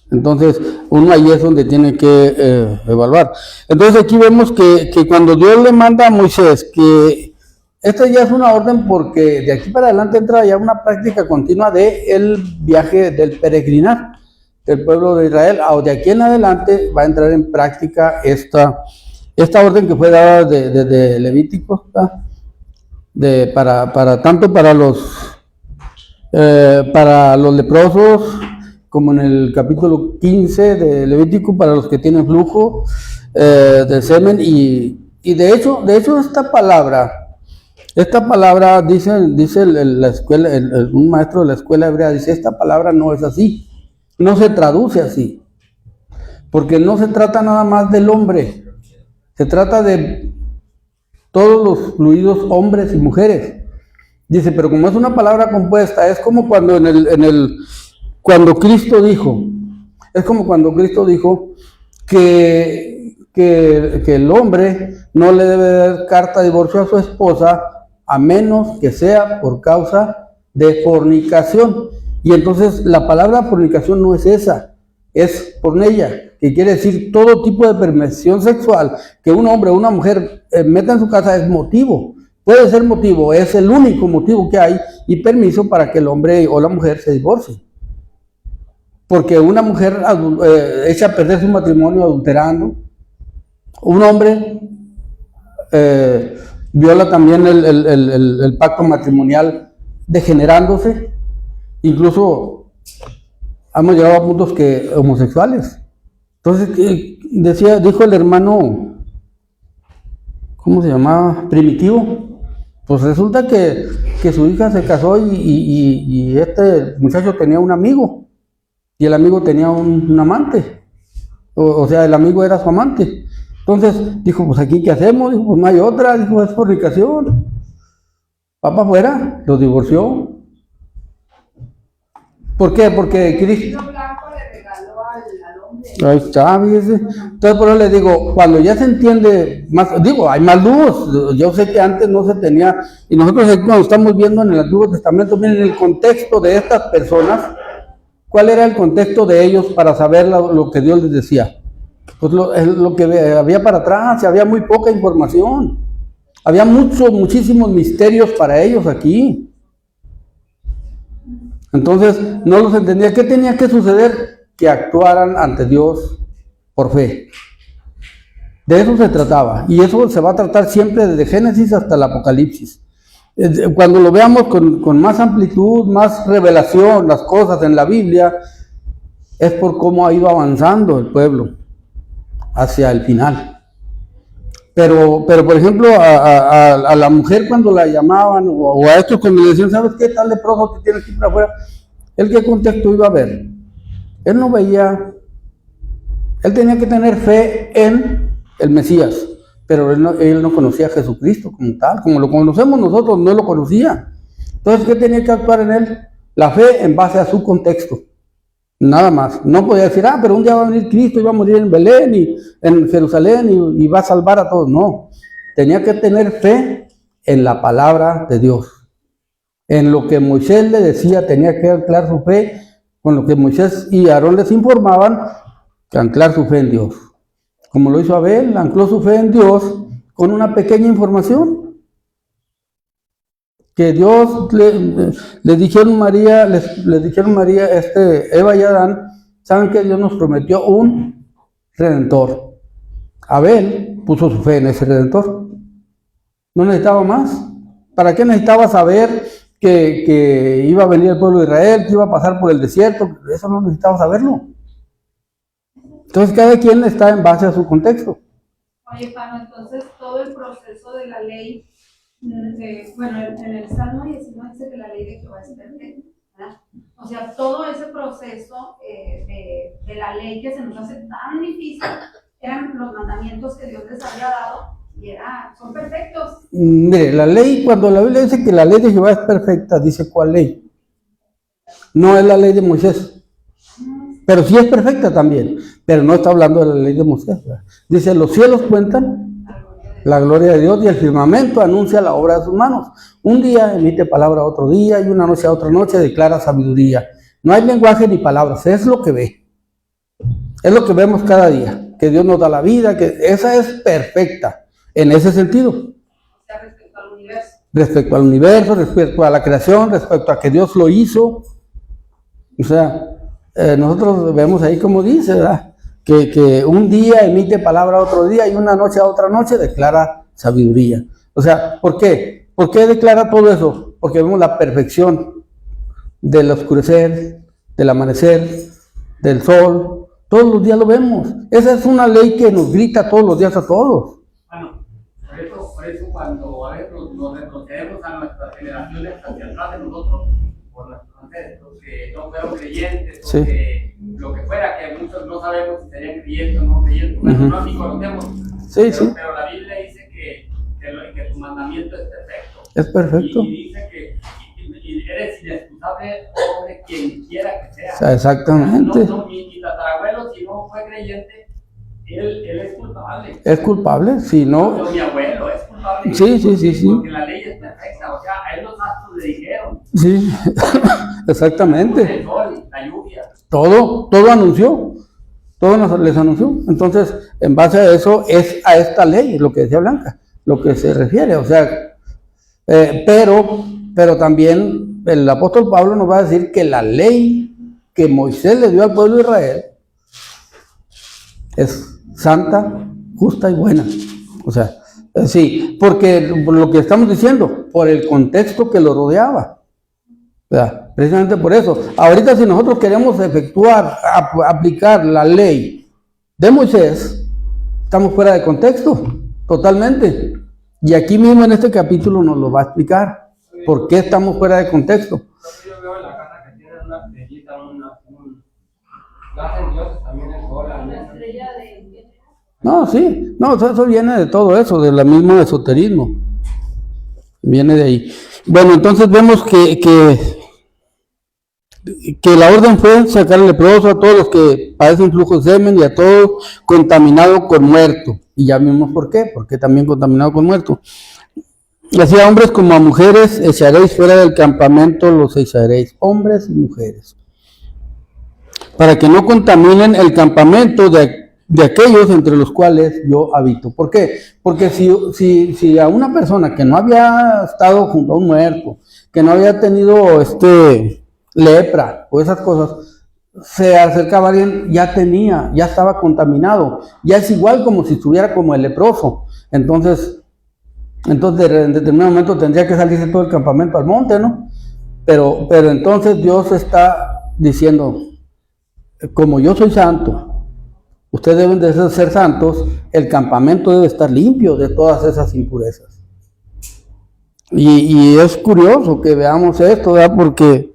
Entonces, uno ahí es donde tiene que evaluar. Entonces, aquí vemos que cuando Dios le manda a Moisés, que esta ya es una orden porque de aquí para adelante entra ya una práctica continua del viaje del peregrinar del pueblo de Israel. De aquí en adelante va a entrar en práctica esta orden que fue dada de Levítico, tanto para los leprosos, como en el capítulo 15 de Levítico, para los que tienen flujo de semen, y de hecho esta palabra dice la escuela, un maestro de la escuela hebrea dice, esta palabra no es así, no se traduce así, porque no se trata nada más del hombre, se trata de todos los fluidos hombres y mujeres. Dice, pero como es una palabra compuesta, es como cuando cuando Cristo dijo, que el hombre no le debe dar carta de divorcio a su esposa a menos que sea por causa de fornicación. Y entonces la palabra fornicación no es esa, es porneia, que quiere decir todo tipo de perversión sexual que un hombre o una mujer meta en su casa es motivo. Puede ser motivo, es el único motivo que hay y permiso para que el hombre o la mujer se divorcie. Porque una mujer echa a perder su matrimonio adulterando, un hombre viola también el pacto matrimonial degenerándose, incluso hemos llegado a puntos que homosexuales. Entonces dijo el hermano, ¿cómo se llamaba? Primitivo. Pues resulta que su hija se casó y este muchacho tenía un amigo. Y el amigo tenía un amante, o sea, el amigo era su amante. Entonces dijo, pues aquí, ¿qué hacemos? Dijo, pues no hay otra, dijo, es fornicación. Va para afuera, lo divorció. ¿Por qué? Porque Cristo... Blanco le regaló al hombre. Ahí está, fíjese. Entonces por eso le digo, cuando ya se entiende más, hay más luz. Yo sé que antes no se tenía, y nosotros aquí cuando estamos viendo en el Antiguo Testamento, miren el contexto de estas personas. ¿Cuál era el contexto de ellos para saber lo que Dios les decía? Pues lo que había para atrás, había muy poca información. Había muchísimos misterios para ellos aquí. Entonces, no los entendía. ¿Qué tenía que suceder? Que actuaran ante Dios por fe. De eso se trataba. Y eso se va a tratar siempre desde Génesis hasta el Apocalipsis. Cuando lo veamos con más amplitud, más revelación, las cosas en la Biblia, es por cómo ha ido avanzando el pueblo hacia el final. Pero por ejemplo, a la mujer cuando la llamaban, o a estos cuando le decían, ¿sabes qué tal leproso que tienes aquí para afuera? ¿Él qué contexto iba a ver? Él no veía, él tenía que tener fe en el Mesías, pero él no conocía a Jesucristo como tal, como lo conocemos nosotros, no lo conocía. Entonces, ¿qué tenía que actuar en él? La fe en base a su contexto, nada más. No podía decir, pero un día va a venir Cristo y va a morir en Belén y en Jerusalén y va a salvar a todos. No, tenía que tener fe en la palabra de Dios. En lo que Moisés le decía, tenía que anclar su fe con lo que Moisés y Aarón les informaban, que anclar su fe en Dios. Como lo hizo Abel, ancló su fe en Dios con una pequeña información. Que Dios le dijeron María, les dijeron María, Eva y Adán, saben que Dios nos prometió un redentor. Abel puso su fe en ese redentor. No necesitaba más. ¿Para qué necesitaba saber que iba a venir el pueblo de Israel, que iba a pasar por el desierto? Eso no necesitaba saberlo. Entonces cada quien está en base a su contexto. Oye, Pano, entonces todo el proceso de la ley, bueno, en el Salmo 19 dice que la ley de Jehová es perfecta, ¿verdad? O sea, todo ese proceso de la ley que se nos hace tan difícil, eran los mandamientos que Dios les había dado y son perfectos. Mire, la ley, cuando la Biblia dice que la ley de Jehová es perfecta, dice ¿cuál ley? No es la ley de Moisés. Pero sí es perfecta también, pero no está hablando de la ley de Moisés, ¿verdad? Dice, los cielos cuentan la gloria de Dios y el firmamento anuncia la obra de sus manos. Un día emite palabra otro día y una noche a otra noche declara sabiduría. No hay lenguaje ni palabras, es lo que ve. Es lo que vemos cada día, que Dios nos da la vida, que esa es perfecta en ese sentido. O sea, respecto al universo. Respecto al universo, respecto a la creación, respecto a que Dios lo hizo. O sea, nosotros vemos ahí como dice, ¿verdad? Que un día emite palabra otro día y una noche a otra noche declara sabiduría. O sea, ¿por qué? ¿Por qué declara todo eso? Porque vemos la perfección del oscurecer, del amanecer, del sol. Todos los días lo vemos. Esa es una ley que nos grita todos los días a todos. Bueno, por eso cuando a veces nos retrocedemos a nuestras generaciones hacia atrás de nosotros, por nuestros ancestros que no fueron creyentes, o Sí. que lo que fuera, que muchos no sabemos si serían creyentes o no creyentes, bueno, no ni conocemos, Sí, sí. pero la Biblia dice que tu mandamiento es perfecto. Es perfecto. Y dice que y eres inexcusable, hombre, quien quiera que sea. O sea, exactamente. Mi tatarabuelo, si no fue creyente, él es culpable. Es culpable, si no. Mi abuelo es culpable. Sí. Porque la ley es perfecta, o sea, a él los astros le dijeron. Sí, exactamente. El sol, la lluvia. Todo anunció. Todo les anunció. Entonces, en base a eso, es a esta ley, lo que decía Blanca, lo que se refiere. O sea, pero también el apóstol Pablo nos va a decir que la ley que Moisés le dio al pueblo de Israel es santa, justa y buena. O sea, sí, porque lo que estamos diciendo, por el contexto que lo rodeaba. ¿Verdad? Precisamente por eso. Ahorita si nosotros queremos aplicar la ley de Moisés, estamos fuera de contexto, totalmente. Y aquí mismo en este capítulo nos lo va a explicar. ¿Por qué estamos fuera de contexto? Yo veo en la casa que tienen una estrellita, hacen dioses también el sol, la luna. No, sí, no, eso viene de todo eso, del mismo esoterismo. Viene de ahí. Bueno, entonces vemos que la orden fue sacar al leproso, a todos los que padecen flujo de semen y a todos contaminados con muerto. Y ya vimos por qué, porque también contaminado con muerto. Y así a hombres como a mujeres echaréis fuera del campamento, los echaréis, hombres y mujeres, para que no contaminen el campamento de aquellos entre los cuales yo habito. ¿Por qué? Porque si a una persona que no había estado junto a un muerto, que no había tenido lepra o esas cosas, se acercaba a alguien, ya estaba contaminado, ya es igual como si estuviera como el leproso. Entonces en determinado momento tendría que salirse todo el campamento al monte, ¿no? Pero entonces Dios está diciendo, como yo soy santo, ustedes deben de ser santos, el campamento debe estar limpio de todas esas impurezas. Y es curioso que veamos esto, ¿verdad? Porque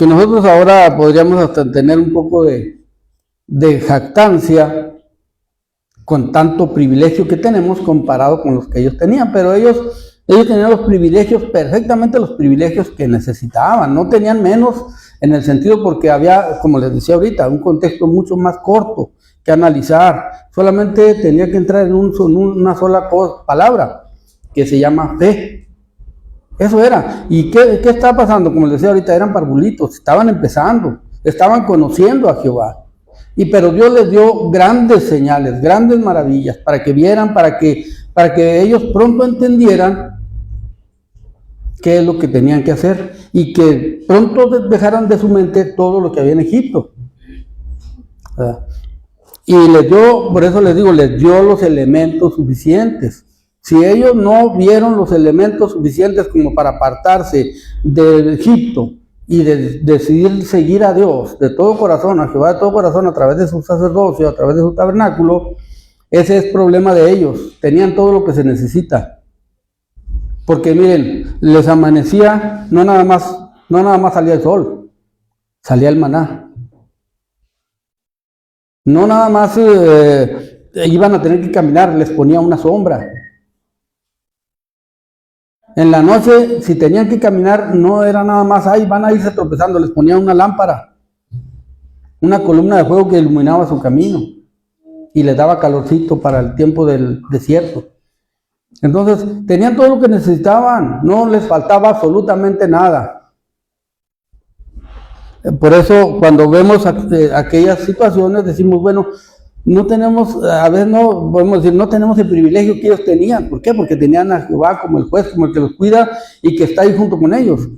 nosotros ahora podríamos hasta tener un poco de jactancia con tanto privilegio que tenemos comparado con los que ellos tenían, pero ellos tenían los privilegios, perfectamente los privilegios que necesitaban, no tenían menos en el sentido porque había, como les decía ahorita, un contexto mucho más corto que analizar, solamente tenía que entrar en una sola palabra, que se llama fe. Eso era. ¿Y qué estaba pasando? Como les decía ahorita, eran parvulitos, estaban empezando, estaban conociendo a Jehová. Pero Dios les dio grandes señales, grandes maravillas, para que vieran, para que ellos pronto entendieran qué es lo que tenían que hacer y que pronto dejaran de su mente todo lo que había en Egipto. Y les dio, por eso les digo, les dio los elementos suficientes. Si ellos no vieron los elementos suficientes como para apartarse del Egipto y de decidir seguir a Dios de todo corazón, a Jehová de todo corazón, a través de su sacerdocio, a través de su tabernáculo, ese es problema de ellos. Tenían todo lo que se necesita. Porque miren, les amanecía, no nada más salía el sol, salía el maná. No nada más iban a tener que caminar, les ponía una sombra. En la noche, si tenían que caminar, no era nada más, ahí van a irse tropezando, les ponía una lámpara, una columna de fuego que iluminaba su camino y les daba calorcito para el tiempo del desierto. Entonces, tenían todo lo que necesitaban, no les faltaba absolutamente nada. Por eso, cuando vemos aquellas situaciones, decimos, bueno, no tenemos, a veces no podemos decir, no tenemos el privilegio que ellos tenían. ¿Por qué? Porque tenían a Jehová como el juez, como el que los cuida y que está ahí junto con ellos.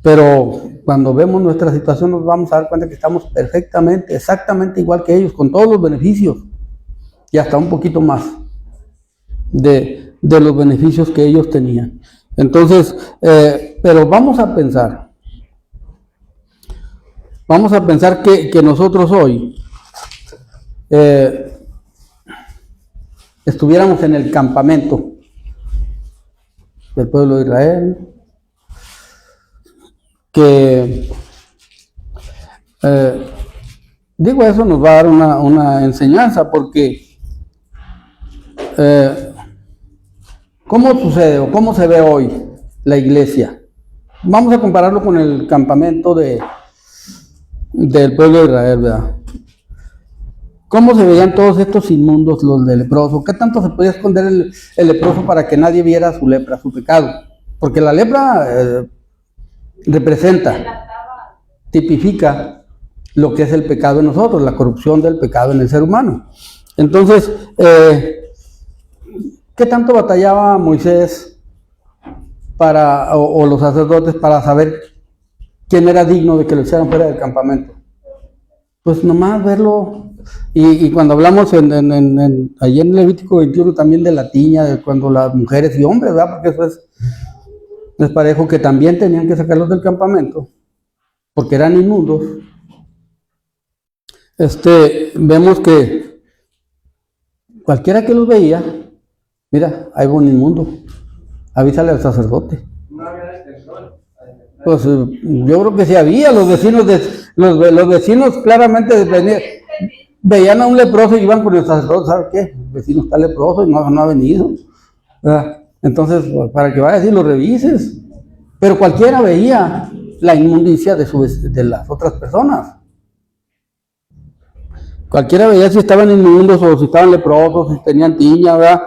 Pero cuando vemos nuestra situación nos vamos a dar cuenta que estamos perfectamente, exactamente igual que ellos, con todos los beneficios y hasta un poquito más de los beneficios que ellos tenían. Entonces, pero vamos a pensar que nosotros hoy estuviéramos en el campamento del pueblo de Israel, que digo, eso nos va a dar una enseñanza, porque ¿cómo sucede o cómo se ve hoy la iglesia? Vamos a compararlo con el campamento del pueblo de Israel, ¿verdad? ¿Cómo se veían todos estos inmundos, los de leproso? ¿Qué tanto se podía esconder el leproso para que nadie viera su lepra, su pecado? Porque la lepra representa, tipifica lo que es el pecado en nosotros, la corrupción del pecado en el ser humano. Entonces, ¿qué tanto batallaba Moisés o los sacerdotes para saber quién era digno de que lo echaran fuera del campamento? Pues nomás verlo. Y cuando hablamos allí en Levítico 21 también de la tiña, de cuando las mujeres y hombres, ¿verdad? Porque eso es parejo, que también tenían que sacarlos del campamento, porque eran inmundos. Vemos que cualquiera que los veía, mira, ahí va un inmundo, avísale al sacerdote. No había defensor. Pues yo creo que sí había, los vecinos claramente veían a un leproso y iban con el sacerdote, ¿sabe qué? El vecino está leproso y no ha venido, ¿verdad? Entonces, para que vayas y lo revises. Pero cualquiera veía la inmundicia de las otras personas. Cualquiera veía si estaban inmundos o si estaban leprosos, si tenían tiña, ¿verdad?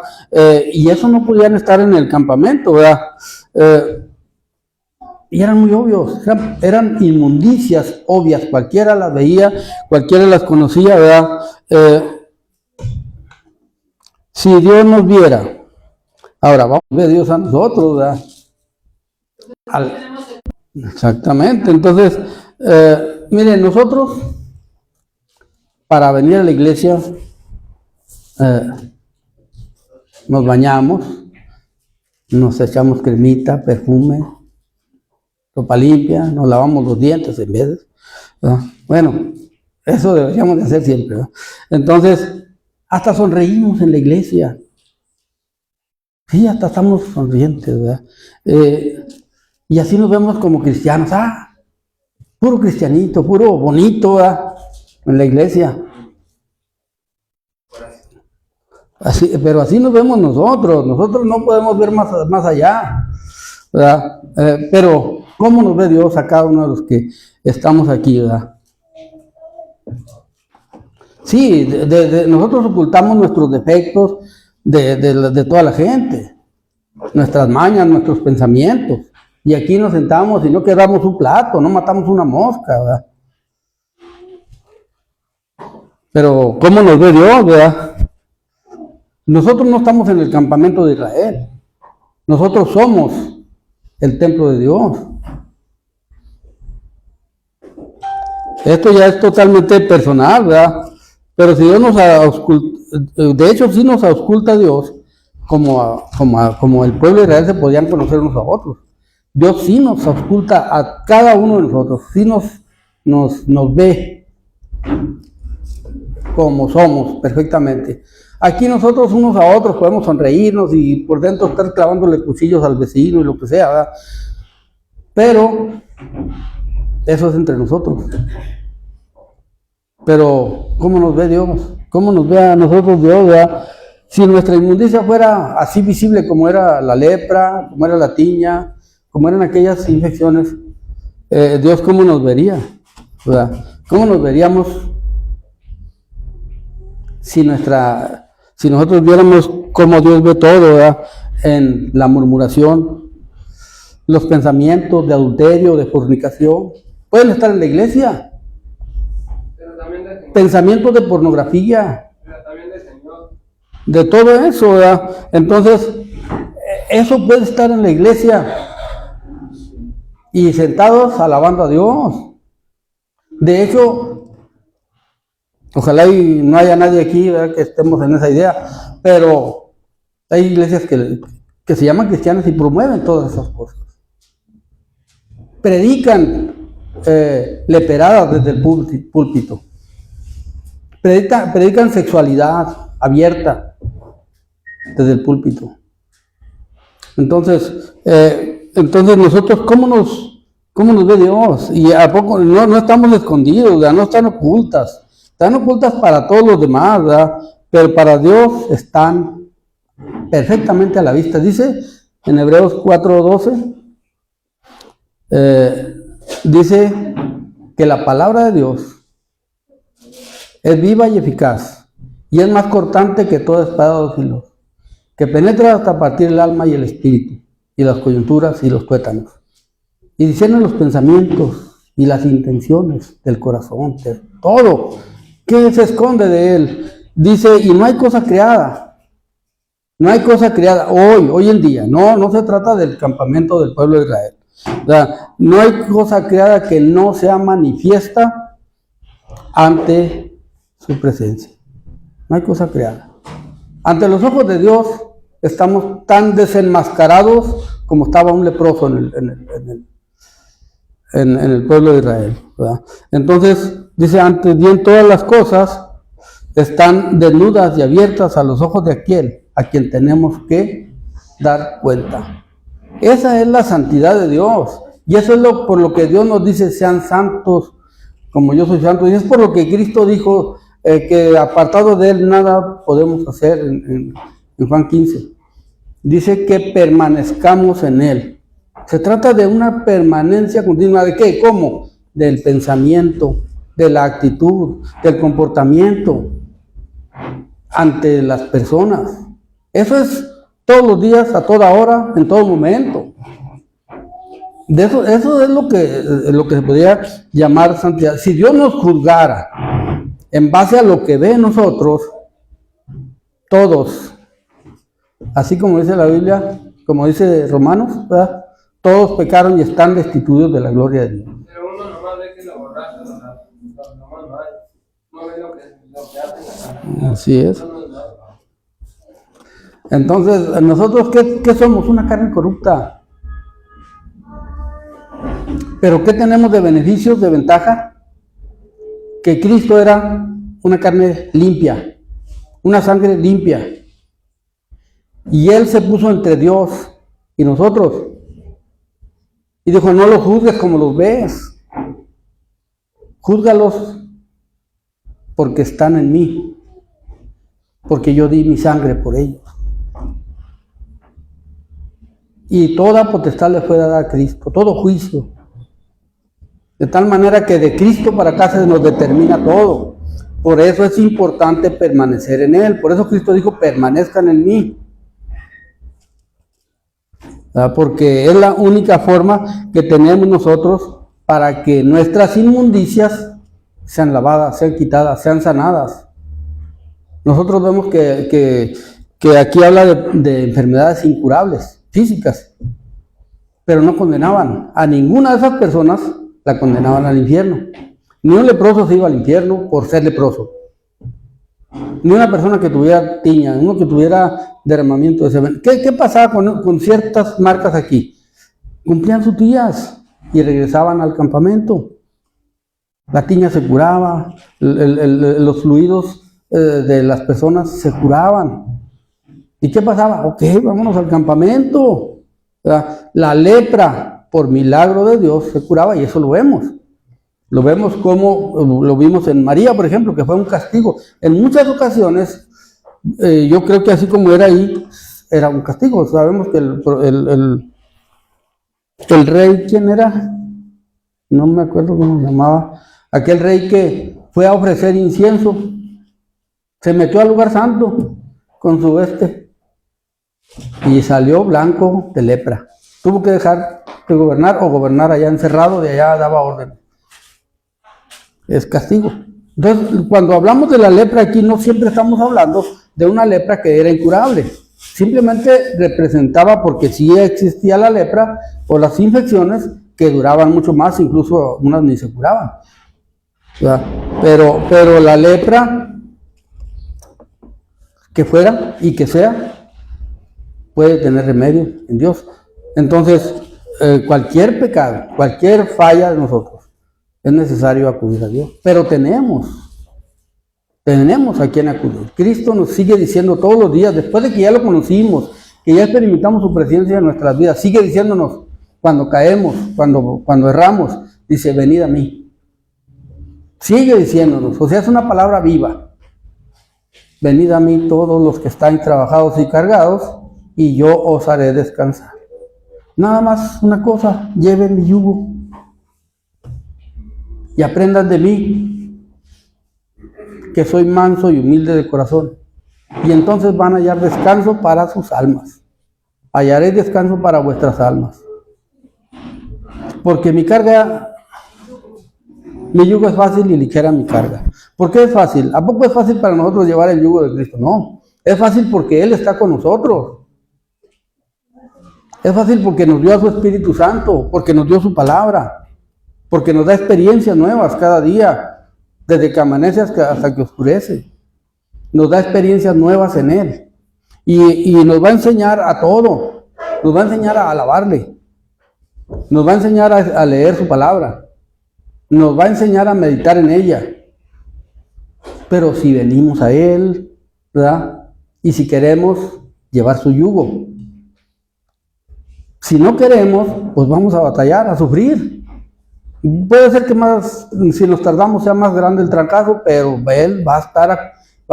Y eso no podían estar en el campamento, ¿verdad? Y eran muy obvios, eran inmundicias obvias, cualquiera las veía, cualquiera las conocía, ¿verdad? Si Dios nos viera, ahora vamos a ver Dios a nosotros, ¿verdad? Exactamente, entonces, miren, nosotros, para venir a la iglesia, nos bañamos, nos echamos cremita, perfume, ropa limpia, nos lavamos los dientes en vez, ¿verdad? Bueno, eso deberíamos de hacer siempre, ¿verdad? Entonces, hasta sonreímos en la iglesia. Sí, hasta estamos sonrientes, ¿verdad? Y así nos vemos como cristianos. Puro cristianito, puro bonito, ¿verdad? En la iglesia. Por Pero así nos vemos nosotros. Nosotros no podemos ver más allá, ¿verdad? Pero, ¿cómo nos ve Dios a cada uno de los que estamos aquí, verdad? Sí, nosotros ocultamos nuestros defectos de toda la gente, nuestras mañas, nuestros pensamientos. Y aquí nos sentamos y no quebramos un plato, no matamos una mosca, ¿verdad? Pero, ¿cómo nos ve Dios, verdad? Nosotros no estamos en el campamento de Israel. Nosotros somos el templo de Dios. Esto ya es totalmente personal, ¿verdad? Pero si Dios nos ausculta, de hecho sí nos ausculta Dios, como el pueblo de Israel se podían conocer unos a otros. Dios sí nos ausculta a cada uno de nosotros, sí nos ve como somos perfectamente. Aquí nosotros unos a otros podemos sonreírnos y por dentro estar clavándole cuchillos al vecino y lo que sea, ¿verdad? Pero eso es entre nosotros. Pero, ¿cómo nos ve Dios? ¿Cómo nos ve a nosotros Dios, verdad? Si nuestra inmundicia fuera así visible como era la lepra, como era la tiña, como eran aquellas infecciones, Dios, ¿cómo nos vería? ¿Verdad? ¿Cómo nos veríamos si nosotros viéramos cómo Dios ve todo, ¿verdad? En la murmuración, los pensamientos de adulterio, de fornicación, pueden estar en la iglesia. Pensamientos de pornografía, de todo eso, ¿verdad? Entonces, eso puede estar en la iglesia y sentados alabando a Dios. De hecho, ojalá y no haya nadie aquí, ¿verdad?, que estemos en esa idea, pero hay iglesias que se llaman cristianas y promueven todas esas cosas. Predican leperadas desde el púlpito. Predican sexualidad abierta desde el púlpito. Entonces nosotros, ¿cómo nos ve Dios? Y a poco no estamos escondidos, ¿verdad? No están ocultas. Están ocultas para todos los demás, ¿verdad? Pero para Dios están perfectamente a la vista. Dice en Hebreos 4:12, dice que la palabra de Dios es viva y eficaz, y es más cortante que toda espada de dos filos, que penetra hasta partir el alma y el espíritu, y las coyunturas y los tuétanos, y discierne los pensamientos y las intenciones del corazón, de todo. ¿Qué se esconde de él? Dice, y no hay cosa creada. No hay cosa creada hoy en día. No se trata del campamento del pueblo de Israel. O sea, no hay cosa creada que no sea manifiesta ante su presencia. No hay cosa creada. Ante los ojos de Dios estamos tan desenmascarados como estaba un leproso en el pueblo de Israel, ¿verdad? Entonces dice, antes bien todas las cosas están desnudas y abiertas a los ojos de aquel a quien tenemos que dar cuenta. Esa es la santidad de Dios, y eso es por lo que Dios nos dice, sean santos como yo soy santo, y es por lo que Cristo dijo que apartado de él nada podemos hacer en Juan 15. Dice que permanezcamos en él. Se trata de una permanencia continua. ¿De qué? ¿Cómo? Del pensamiento, de la actitud, del comportamiento ante las personas. Eso es todos los días, a toda hora, en todo momento. Eso es lo que se podría llamar santidad. Si Dios nos juzgara en base a lo que ve en nosotros, todos, así como dice la Biblia, como dice Romanos, ¿verdad?, todos pecaron y están destituidos de la gloria de Dios. Pero uno nomás ve que la borracha, no ve lo que hacen. Así es. Entonces, nosotros, ¿qué somos? Una carne corrupta. ¿Pero qué tenemos de beneficios, de ventaja? Que Cristo era una carne limpia, una sangre limpia. Y Él se puso entre Dios y nosotros. Y dijo, no los juzgues como los ves. Júzgalos porque están en mí. porque yo di mi sangre por ellos. Y toda potestad le fue dada a Cristo, todo juicio. De tal manera que de Cristo para acá se nos determina todo. Por eso es importante permanecer en Él. Por eso Cristo dijo, permanezcan en mí. ¿Verdad? Porque es la única forma que tenemos nosotros para que nuestras inmundicias sean lavadas, sean quitadas, sean sanadas. Nosotros vemos que aquí habla de enfermedades incurables, físicas, pero no condenaban a ninguna de esas personas, la condenaban al infierno. Ni un leproso se iba al infierno por ser leproso. Ni una persona que tuviera tiña, uno que tuviera derramamiento de semen. ¿Qué pasaba con ciertas marcas aquí? Cumplían sus días y regresaban al campamento. La tiña se curaba, los fluidos de las personas se curaban. ¿Y qué pasaba? Ok, vámonos al campamento. La lepra, por milagro de Dios, se curaba y eso lo vemos. Lo vemos como lo vimos en María, por ejemplo, que fue un castigo. En muchas ocasiones, yo creo que así como era ahí, era un castigo. Sabemos que el rey, ¿quién era? No me acuerdo cómo se llamaba. Aquel rey que fue a ofrecer incienso, se metió al lugar santo con su veste y salió blanco de lepra. Tuvo que dejar de gobernar o gobernar allá encerrado, de allá daba orden. Es castigo. Entonces, cuando hablamos de la lepra aquí, no siempre estamos hablando de una lepra que era incurable. Simplemente representaba, porque sí existía la lepra o las infecciones que duraban mucho más, incluso unas ni se curaban. Pero la lepra, que fuera y que sea, puede tener remedio en Dios. Entonces, cualquier pecado, cualquier falla de nosotros, es necesario acudir a Dios. Pero tenemos a quien acudir. Cristo nos sigue diciendo todos los días, después de que ya lo conocimos, que ya experimentamos su presencia en nuestras vidas, sigue diciéndonos cuando caemos, cuando erramos, dice, venid a mí. Sigue diciéndonos, o sea, es una palabra viva. Venid a mí todos los que estáis trabajados y cargados, y yo os haré descansar. Nada más una cosa, lleven mi yugo y aprendan de mí, que soy manso y humilde de corazón, y entonces van a hallar descanso para sus almas. Hallaréis descanso para vuestras almas, porque mi yugo es fácil y ligera mi carga. ¿Por qué es fácil? ¿A poco es fácil para nosotros llevar el yugo de Cristo? No, es fácil porque Él está con nosotros. Es fácil porque nos dio a su Espíritu Santo, porque nos dio su palabra, porque nos da experiencias nuevas cada día, desde que amanece hasta que oscurece. Nos da experiencias nuevas en Él. Y nos va a enseñar a todo. Nos va a enseñar a alabarle. Nos va a enseñar a leer su palabra. Nos va a enseñar a meditar en ella. Pero si venimos a Él, ¿verdad? Y si queremos llevar su yugo. Si no queremos, pues vamos a batallar, a sufrir. Puede ser que si nos tardamos, sea más grande el trancazo, pero Él va a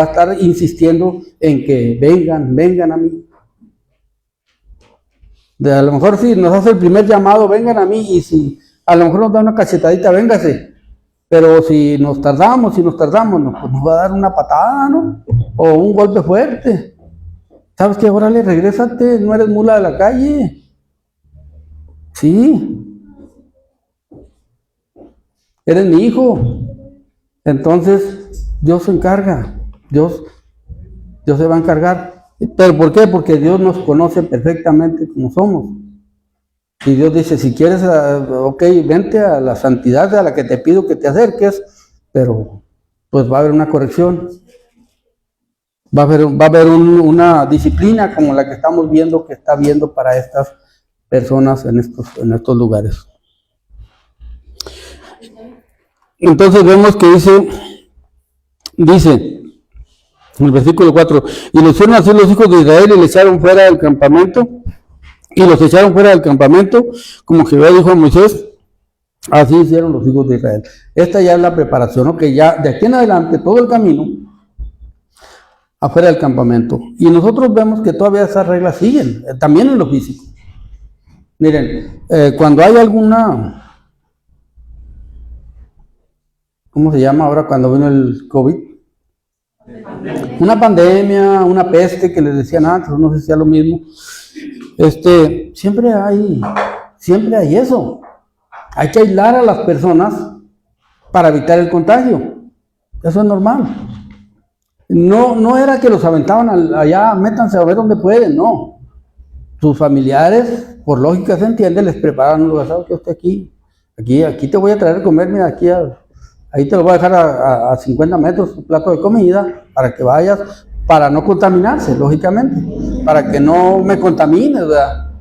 estar insistiendo en que vengan a mí. A lo mejor si nos hace el primer llamado, vengan a mí, y si a lo mejor nos da una cachetadita, véngase. Pero si nos tardamos, pues nos va a dar una patada, ¿no? O un golpe fuerte. ¿Sabes qué? Órale, regrésate, no eres mula de la calle. Sí. Eres mi hijo. Entonces, Dios se encarga. Dios se va a encargar. ¿Pero por qué? Porque Dios nos conoce perfectamente como somos. Y Dios dice, si quieres, ok, vente a la santidad a la que te pido que te acerques, pero pues va a haber una corrección. Va a haber una disciplina como la que estamos viendo, que está viendo para estas personas en estos lugares. Entonces vemos que dice en el versículo 4, y lo hicieron así los hijos de Israel y le echaron fuera del campamento, y los echaron fuera del campamento, como Jehová dijo a Moisés, así hicieron los hijos de Israel. Esta ya es la preparación, ¿no? Que ya de aquí en adelante todo el camino afuera del campamento. Y nosotros vemos que todavía esas reglas siguen, también en lo físico. Miren, cuando hay alguna, ¿cómo se llama ahora cuando vino el COVID? Una pandemia, una peste que les decían antes, no sé si sea lo mismo. Siempre hay eso. Hay que aislar a las personas para evitar el contagio. Eso es normal. No era que los aventaban allá, métanse a ver dónde pueden, no. Sus familiares, por lógica se entiende, les prepararon un lugar, ¿sabes qué? Usted aquí te voy a traer a comer, mira, ahí te lo voy a dejar a 50 metros tu plato de comida, para que vayas, para no contaminarse, lógicamente, para que no me contamines, ¿verdad?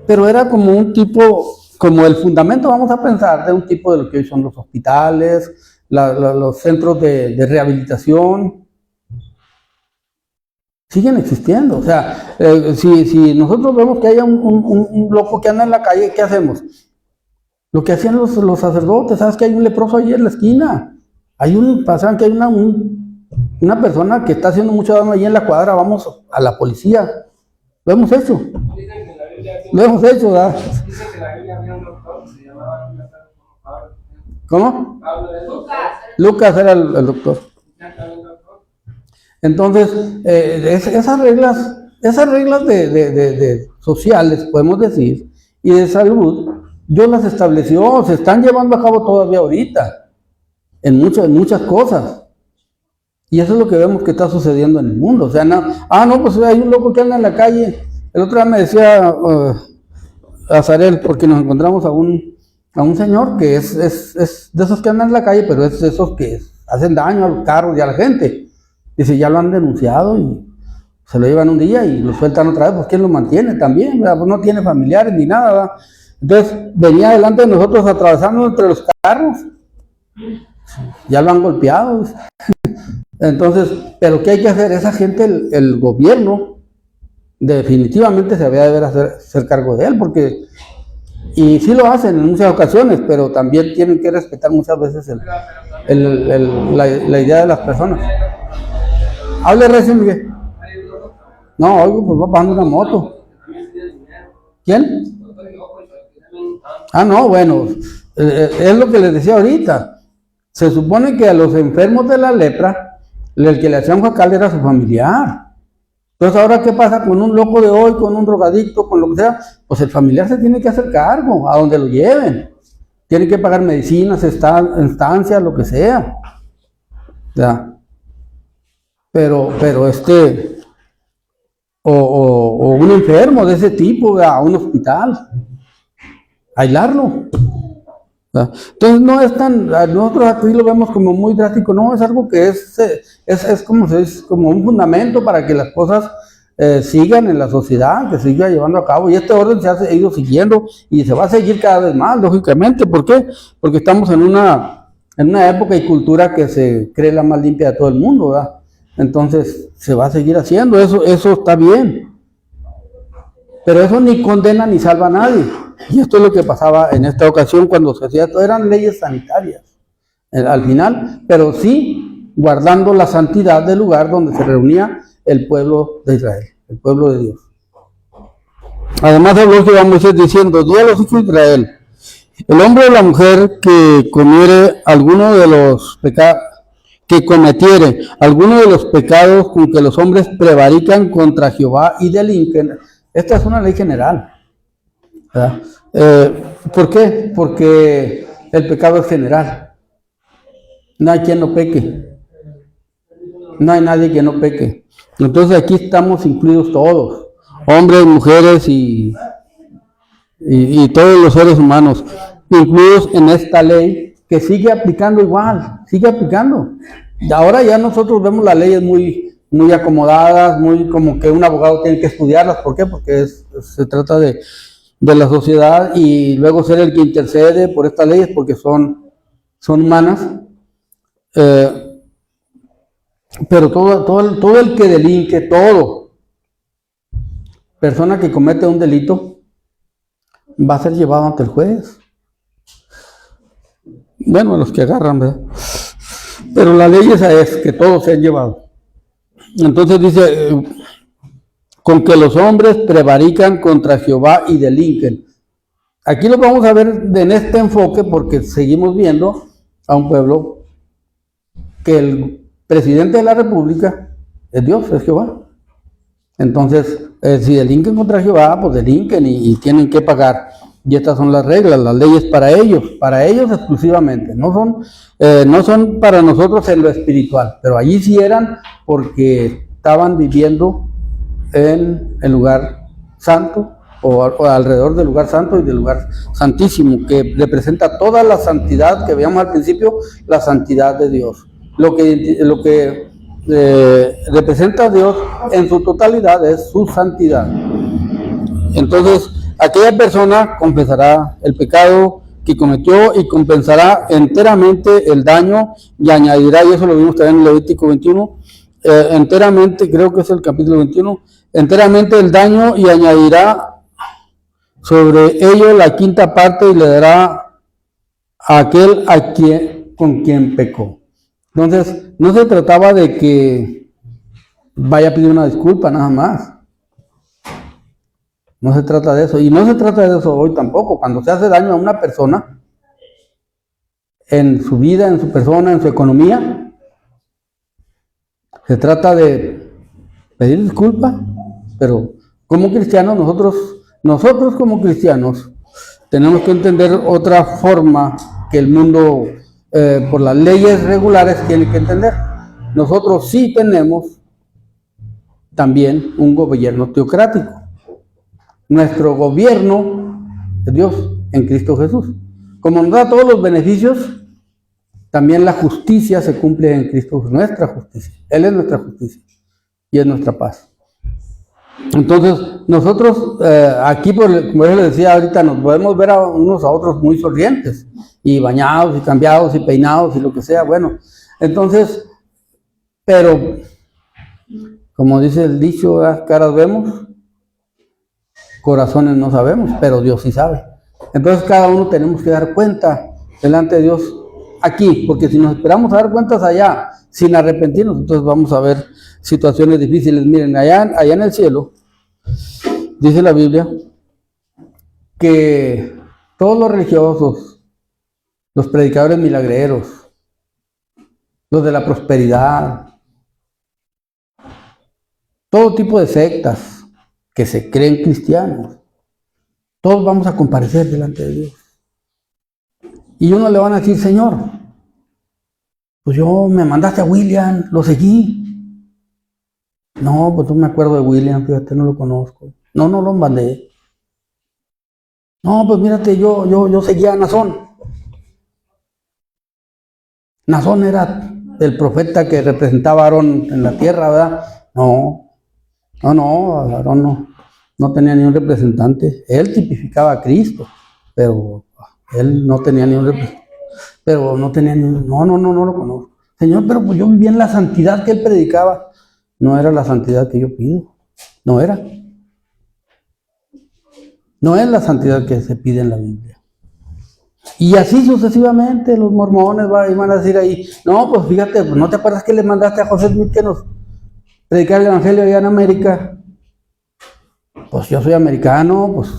Pero era como un tipo, como el fundamento, vamos a pensar, de un tipo de lo que hoy son los hospitales, los centros de rehabilitación. Siguen existiendo. O sea, si nosotros vemos que haya un loco que anda en la calle, ¿qué hacemos? Lo que hacían los sacerdotes, ¿sabes que hay un leproso ahí en la esquina? Pasaban que hay una persona que está haciendo mucho daño ahí en la cuadra, vamos a la policía. Lo hemos hecho. Lo hemos hecho, ¿verdad? Dice que la Biblia había un doctor, se llamaba Pablo. ¿Cómo? Pablo era el doctor. Lucas era el doctor. Entonces, esas reglas de sociales, podemos decir, y de salud, Dios las estableció, se están llevando a cabo todavía ahorita, en muchas cosas. Y eso es lo que vemos que está sucediendo en el mundo. O sea, pues hay un loco que anda en la calle. El otro día me decía Azarel, porque nos encontramos a un señor que es de esos que andan en la calle, pero es de esos que hacen daño a los carros y a la gente. Dice, ya lo han denunciado y se lo llevan un día y lo sueltan otra vez, pues ¿quién lo mantiene también? ¿Verdad? Pues no tiene familiares ni nada, ¿verdad? Entonces venía delante de nosotros atravesando entre los carros, ya lo han golpeado. Entonces, pero ¿qué hay que hacer? Esa gente, el gobierno definitivamente se había de hacer cargo de él, porque, y sí lo hacen en muchas ocasiones, pero también tienen que respetar muchas veces la idea de las personas. Hable recién, Miguel. No, oigo, pues va pasando una moto. ¿Quién? No, bueno, es lo que les decía ahorita. Se supone que a los enfermos de la lepra, el que le hacían jacal era su familiar. Entonces, ¿ahora qué pasa con un loco de hoy, con un drogadicto, con lo que sea? Pues el familiar se tiene que hacer cargo, a donde lo lleven. Tiene que pagar medicinas, estancias, lo que sea. ¿Ya? Pero o un enfermo de ese tipo, a un hospital, aislarlo. Entonces no es nosotros aquí lo vemos como muy drástico, no, es algo que es como un fundamento para que las cosas sigan en la sociedad, que siga llevando a cabo, y este orden se ha ido siguiendo y se va a seguir cada vez más, lógicamente. ¿Por qué? Porque estamos en una época y cultura que se cree la más limpia de todo el mundo, ¿verdad? Entonces se va a seguir haciendo, eso está bien, pero eso ni condena ni salva a nadie. Y esto es lo que pasaba en esta ocasión cuando se hacía todo, eran leyes sanitarias al final, pero sí guardando la santidad del lugar donde se reunía el pueblo de Israel, el pueblo de Dios. Además habló Jehová a Moisés diciendo, di a los hijos de Israel, el hombre o la mujer que cometiere alguno de los pecados con que los hombres prevarican contra Jehová y delinquen. Esta es una ley general, ¿verdad? ¿Por qué? Porque el pecado es general. No hay quien no peque. No hay nadie que no peque. Entonces aquí estamos incluidos todos, hombres, mujeres y todos los seres humanos, incluidos en esta ley que sigue aplicando igual, sigue aplicando. Ahora ya nosotros vemos las leyes muy acomodadas, muy como que un abogado tiene que estudiarlas. ¿Por qué? Porque se trata de la sociedad, y luego ser el que intercede por estas leyes porque son humanas. Pero todo el que delinque, persona que comete un delito, va a ser llevado ante el juez. Bueno, los que agarran, ¿verdad? Pero la ley esa es que todos se han llevado. Entonces dice, con que los hombres prevarican contra Jehová y delinquen. Aquí lo vamos a ver en este enfoque porque seguimos viendo a un pueblo que el presidente de la república es Dios, es Jehová. Entonces, si delinquen contra Jehová, pues delinquen y tienen que pagar. Y estas son las reglas, las leyes para ellos exclusivamente. No son para nosotros en lo espiritual, pero allí sí eran porque estaban viviendo en el lugar santo o alrededor del lugar santo y del lugar santísimo, que representa toda la santidad que veíamos al principio, la santidad de Dios. Lo que representa a Dios en su totalidad es su santidad. Entonces, aquella persona confesará el pecado que cometió y compensará enteramente el daño y añadirá, y eso lo vimos también en Levítico 21, enteramente, creo que es el capítulo 21, enteramente el daño y añadirá sobre ello la quinta parte y le dará a aquel con quien pecó. Entonces, no se trataba de que vaya a pedir una disculpa nada más. No se trata de eso. Y no se trata de eso hoy tampoco. Cuando se hace daño a una persona, en su vida, en su persona, en su economía, se trata de pedir disculpa. Pero como cristianos, nosotros como cristianos, tenemos que entender otra forma que el mundo, por las leyes regulares, tiene que entender. Nosotros sí tenemos también un gobierno teocrático. Nuestro gobierno es Dios en Cristo Jesús. Como nos da todos los beneficios, también la justicia se cumple en Cristo Jesús, nuestra justicia. Él es nuestra justicia y es nuestra paz. Entonces, nosotros aquí, como yo les decía ahorita, nos podemos ver a unos a otros muy sonrientes y bañados y cambiados y peinados y lo que sea, bueno. Entonces, pero, como dice el dicho, caras vemos, corazones no sabemos, pero Dios sí sabe. Entonces cada uno tenemos que dar cuenta delante de Dios aquí, porque si nos esperamos a dar cuentas allá sin arrepentirnos, entonces vamos a ver situaciones difíciles. Miren, allá en el cielo, dice la Biblia, que todos los religiosos, los predicadores milagreros, los de la prosperidad, todo tipo de sectas que se creen cristianos, todos vamos a comparecer delante de Dios. Y uno le van a decir, Señor, pues yo me mandaste a William, lo seguí. No, pues no me acuerdo de William, fíjate, no lo conozco. No lo mandé. No, pues mírate, yo seguía a Nazón. Nazón era el profeta que representaba a Aarón en la tierra, ¿verdad? No, Aarón no tenía ni un representante. Él tipificaba a Cristo, pero él no tenía ni un representante. Pero no tenía ni un... No lo conozco. Señor, pero pues yo vivía en la santidad que él predicaba. No era la santidad que yo pido. No era. No es la santidad que se pide en la Biblia. Y así sucesivamente los mormones van a decir ahí, no, pues fíjate, pues no te acuerdas que le mandaste a José Smith que nos predicar el evangelio allá en América. Pues yo soy americano, pues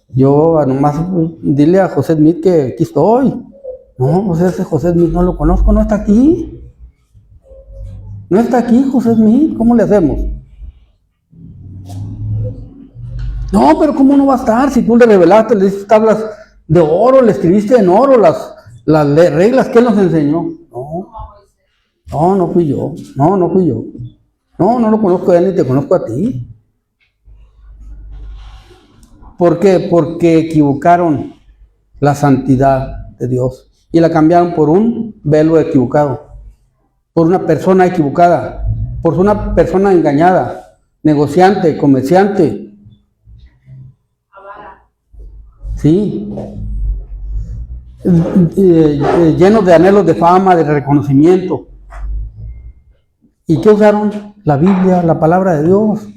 yo nomás dile a José Smith que aquí estoy. No, pues ese José Smith no lo conozco, no está aquí. No está aquí José Smith, ¿cómo le hacemos? No, pero ¿cómo no va a estar? Si tú le revelaste, le diste tablas de oro, le escribiste en oro las reglas que él nos enseñó. No fui yo. No fui yo. No lo conozco a él ni te conozco a ti. ¿Por qué? Porque equivocaron la santidad de Dios y la cambiaron por un velo equivocado, por una persona equivocada, por una persona engañada, negociante, comerciante. Sí. Llenos de anhelos de fama, de reconocimiento. ¿Y qué usaron? La Biblia, la palabra de Dios.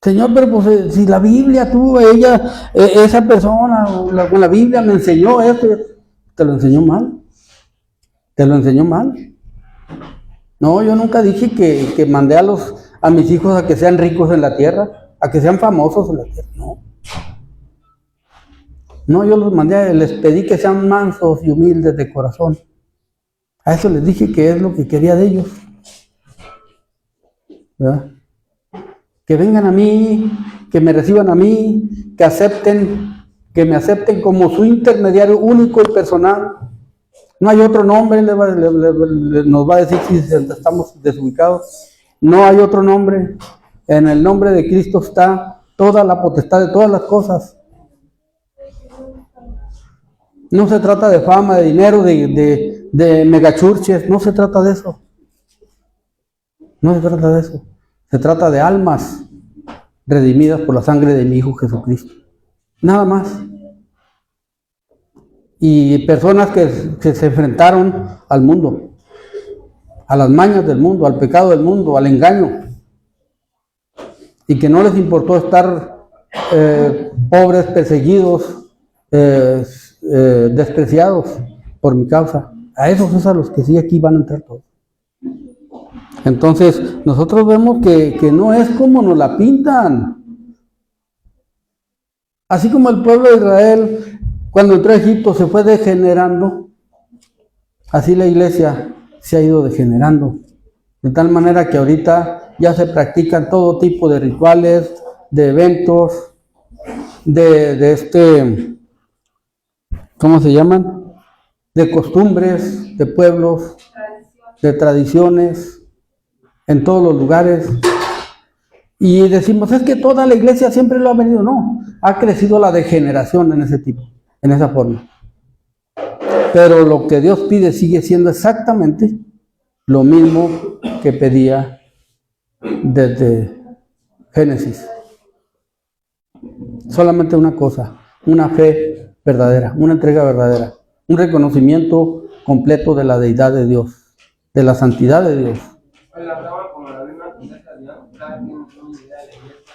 Señor, pero pues si la Biblia, esa persona, con la Biblia me enseñó esto, te lo enseñó mal. No, yo nunca dije que mandé a mis hijos a que sean ricos en la tierra, a que sean famosos en la tierra, no. No, yo los mandé, les pedí que sean mansos y humildes de corazón. A eso les dije que es lo que quería de ellos. ¿Verdad? Que vengan a mí, que me reciban a mí, que me acepten como su intermediario único y personal. No hay otro nombre, nos va a decir si estamos desubicados. No hay otro nombre. En el nombre de Cristo está toda la potestad de todas las cosas. No se trata de fama, de dinero, de megachurches, no se trata de eso. No se trata de eso. Se trata de almas redimidas por la sangre de mi Hijo Jesucristo. Nada más. Y personas que se enfrentaron al mundo, a las mañas del mundo, al pecado del mundo, al engaño. Y que no les importó estar pobres, perseguidos, despreciados por mi causa. A esos es a los que sí aquí van a entrar todos. Entonces, nosotros vemos que no es como nos la pintan. Así como el pueblo de Israel, cuando entró a Egipto, se fue degenerando, así la iglesia se ha ido degenerando. De tal manera que ahorita ya se practican todo tipo de rituales, de eventos, ¿cómo se llaman? De costumbres, de pueblos, de tradiciones, en todos los lugares. Y decimos, es que toda la iglesia siempre lo ha venido. No, ha crecido la degeneración en ese tipo, en esa forma. Pero lo que Dios pide sigue siendo exactamente lo mismo que pedía desde Génesis. Solamente una cosa, una fe verdadera, una entrega verdadera, un reconocimiento completo de la deidad de Dios, de la santidad de Dios. La prueba, como la misma contesta Dios, cada quien tiene una idea de la iglesia.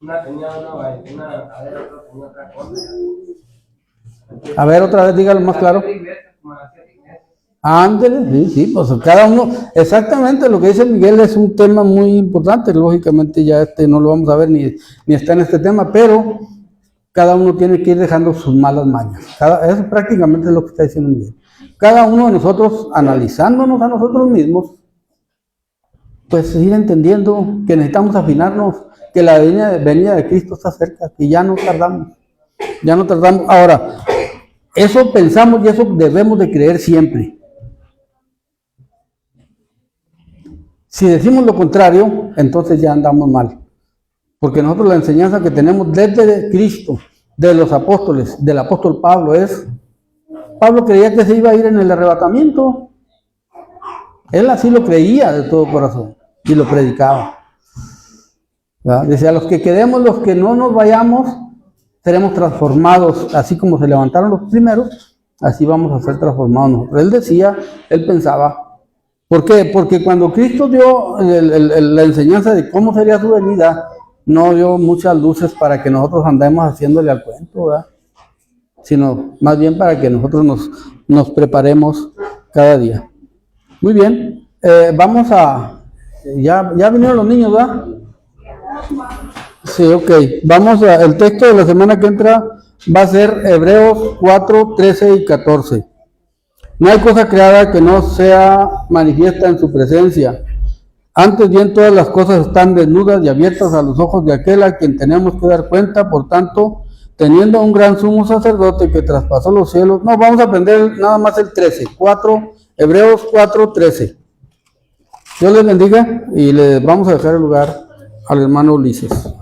Una tenía una, a ver, otra tenía otra cosa. A ver, otra vez dígalo más claro. Ándele, sí, pues cada uno, exactamente lo que dice Miguel es un tema muy importante, lógicamente ya no lo vamos a ver ni está en este tema, pero cada uno tiene que ir dejando sus malas mañas. Eso prácticamente es lo que está diciendo Miguel. Cada uno de nosotros, analizándonos a nosotros mismos, pues ir entendiendo que necesitamos afinarnos, que la venida de Cristo está cerca, que ya no tardamos. Ahora, eso pensamos y eso debemos de creer siempre. Si decimos lo contrario, entonces ya andamos mal. Porque nosotros la enseñanza que tenemos desde Cristo, de los apóstoles, del apóstol Pablo es, Pablo creía que se iba a ir en el arrebatamiento. Él así lo creía de todo corazón y lo predicaba. ¿Verdad? Dice, a los que quedemos, los que no nos vayamos, seremos transformados, así como se levantaron los primeros, así vamos a ser transformados nosotros. Él decía, él pensaba. ¿Por qué? Porque cuando Cristo dio la enseñanza de cómo sería su venida, no dio muchas luces para que nosotros andemos haciéndole al cuento, ¿verdad? Sino más bien para que nosotros nos preparemos cada día. Muy bien, vamos a... Ya vinieron los niños, ¿verdad? Sí, ok. El texto de la semana que entra va a ser Hebreos 4, 13 y 14. No hay cosa creada que no sea manifiesta en su presencia. Antes bien, todas las cosas están desnudas y abiertas a los ojos de aquel a quien tenemos que dar cuenta. Por tanto, teniendo un gran sumo sacerdote que traspasó los cielos. No, vamos a aprender nada más el 13. Hebreos 4, 13. Dios les bendiga y le vamos a dejar el lugar al hermano Ulises.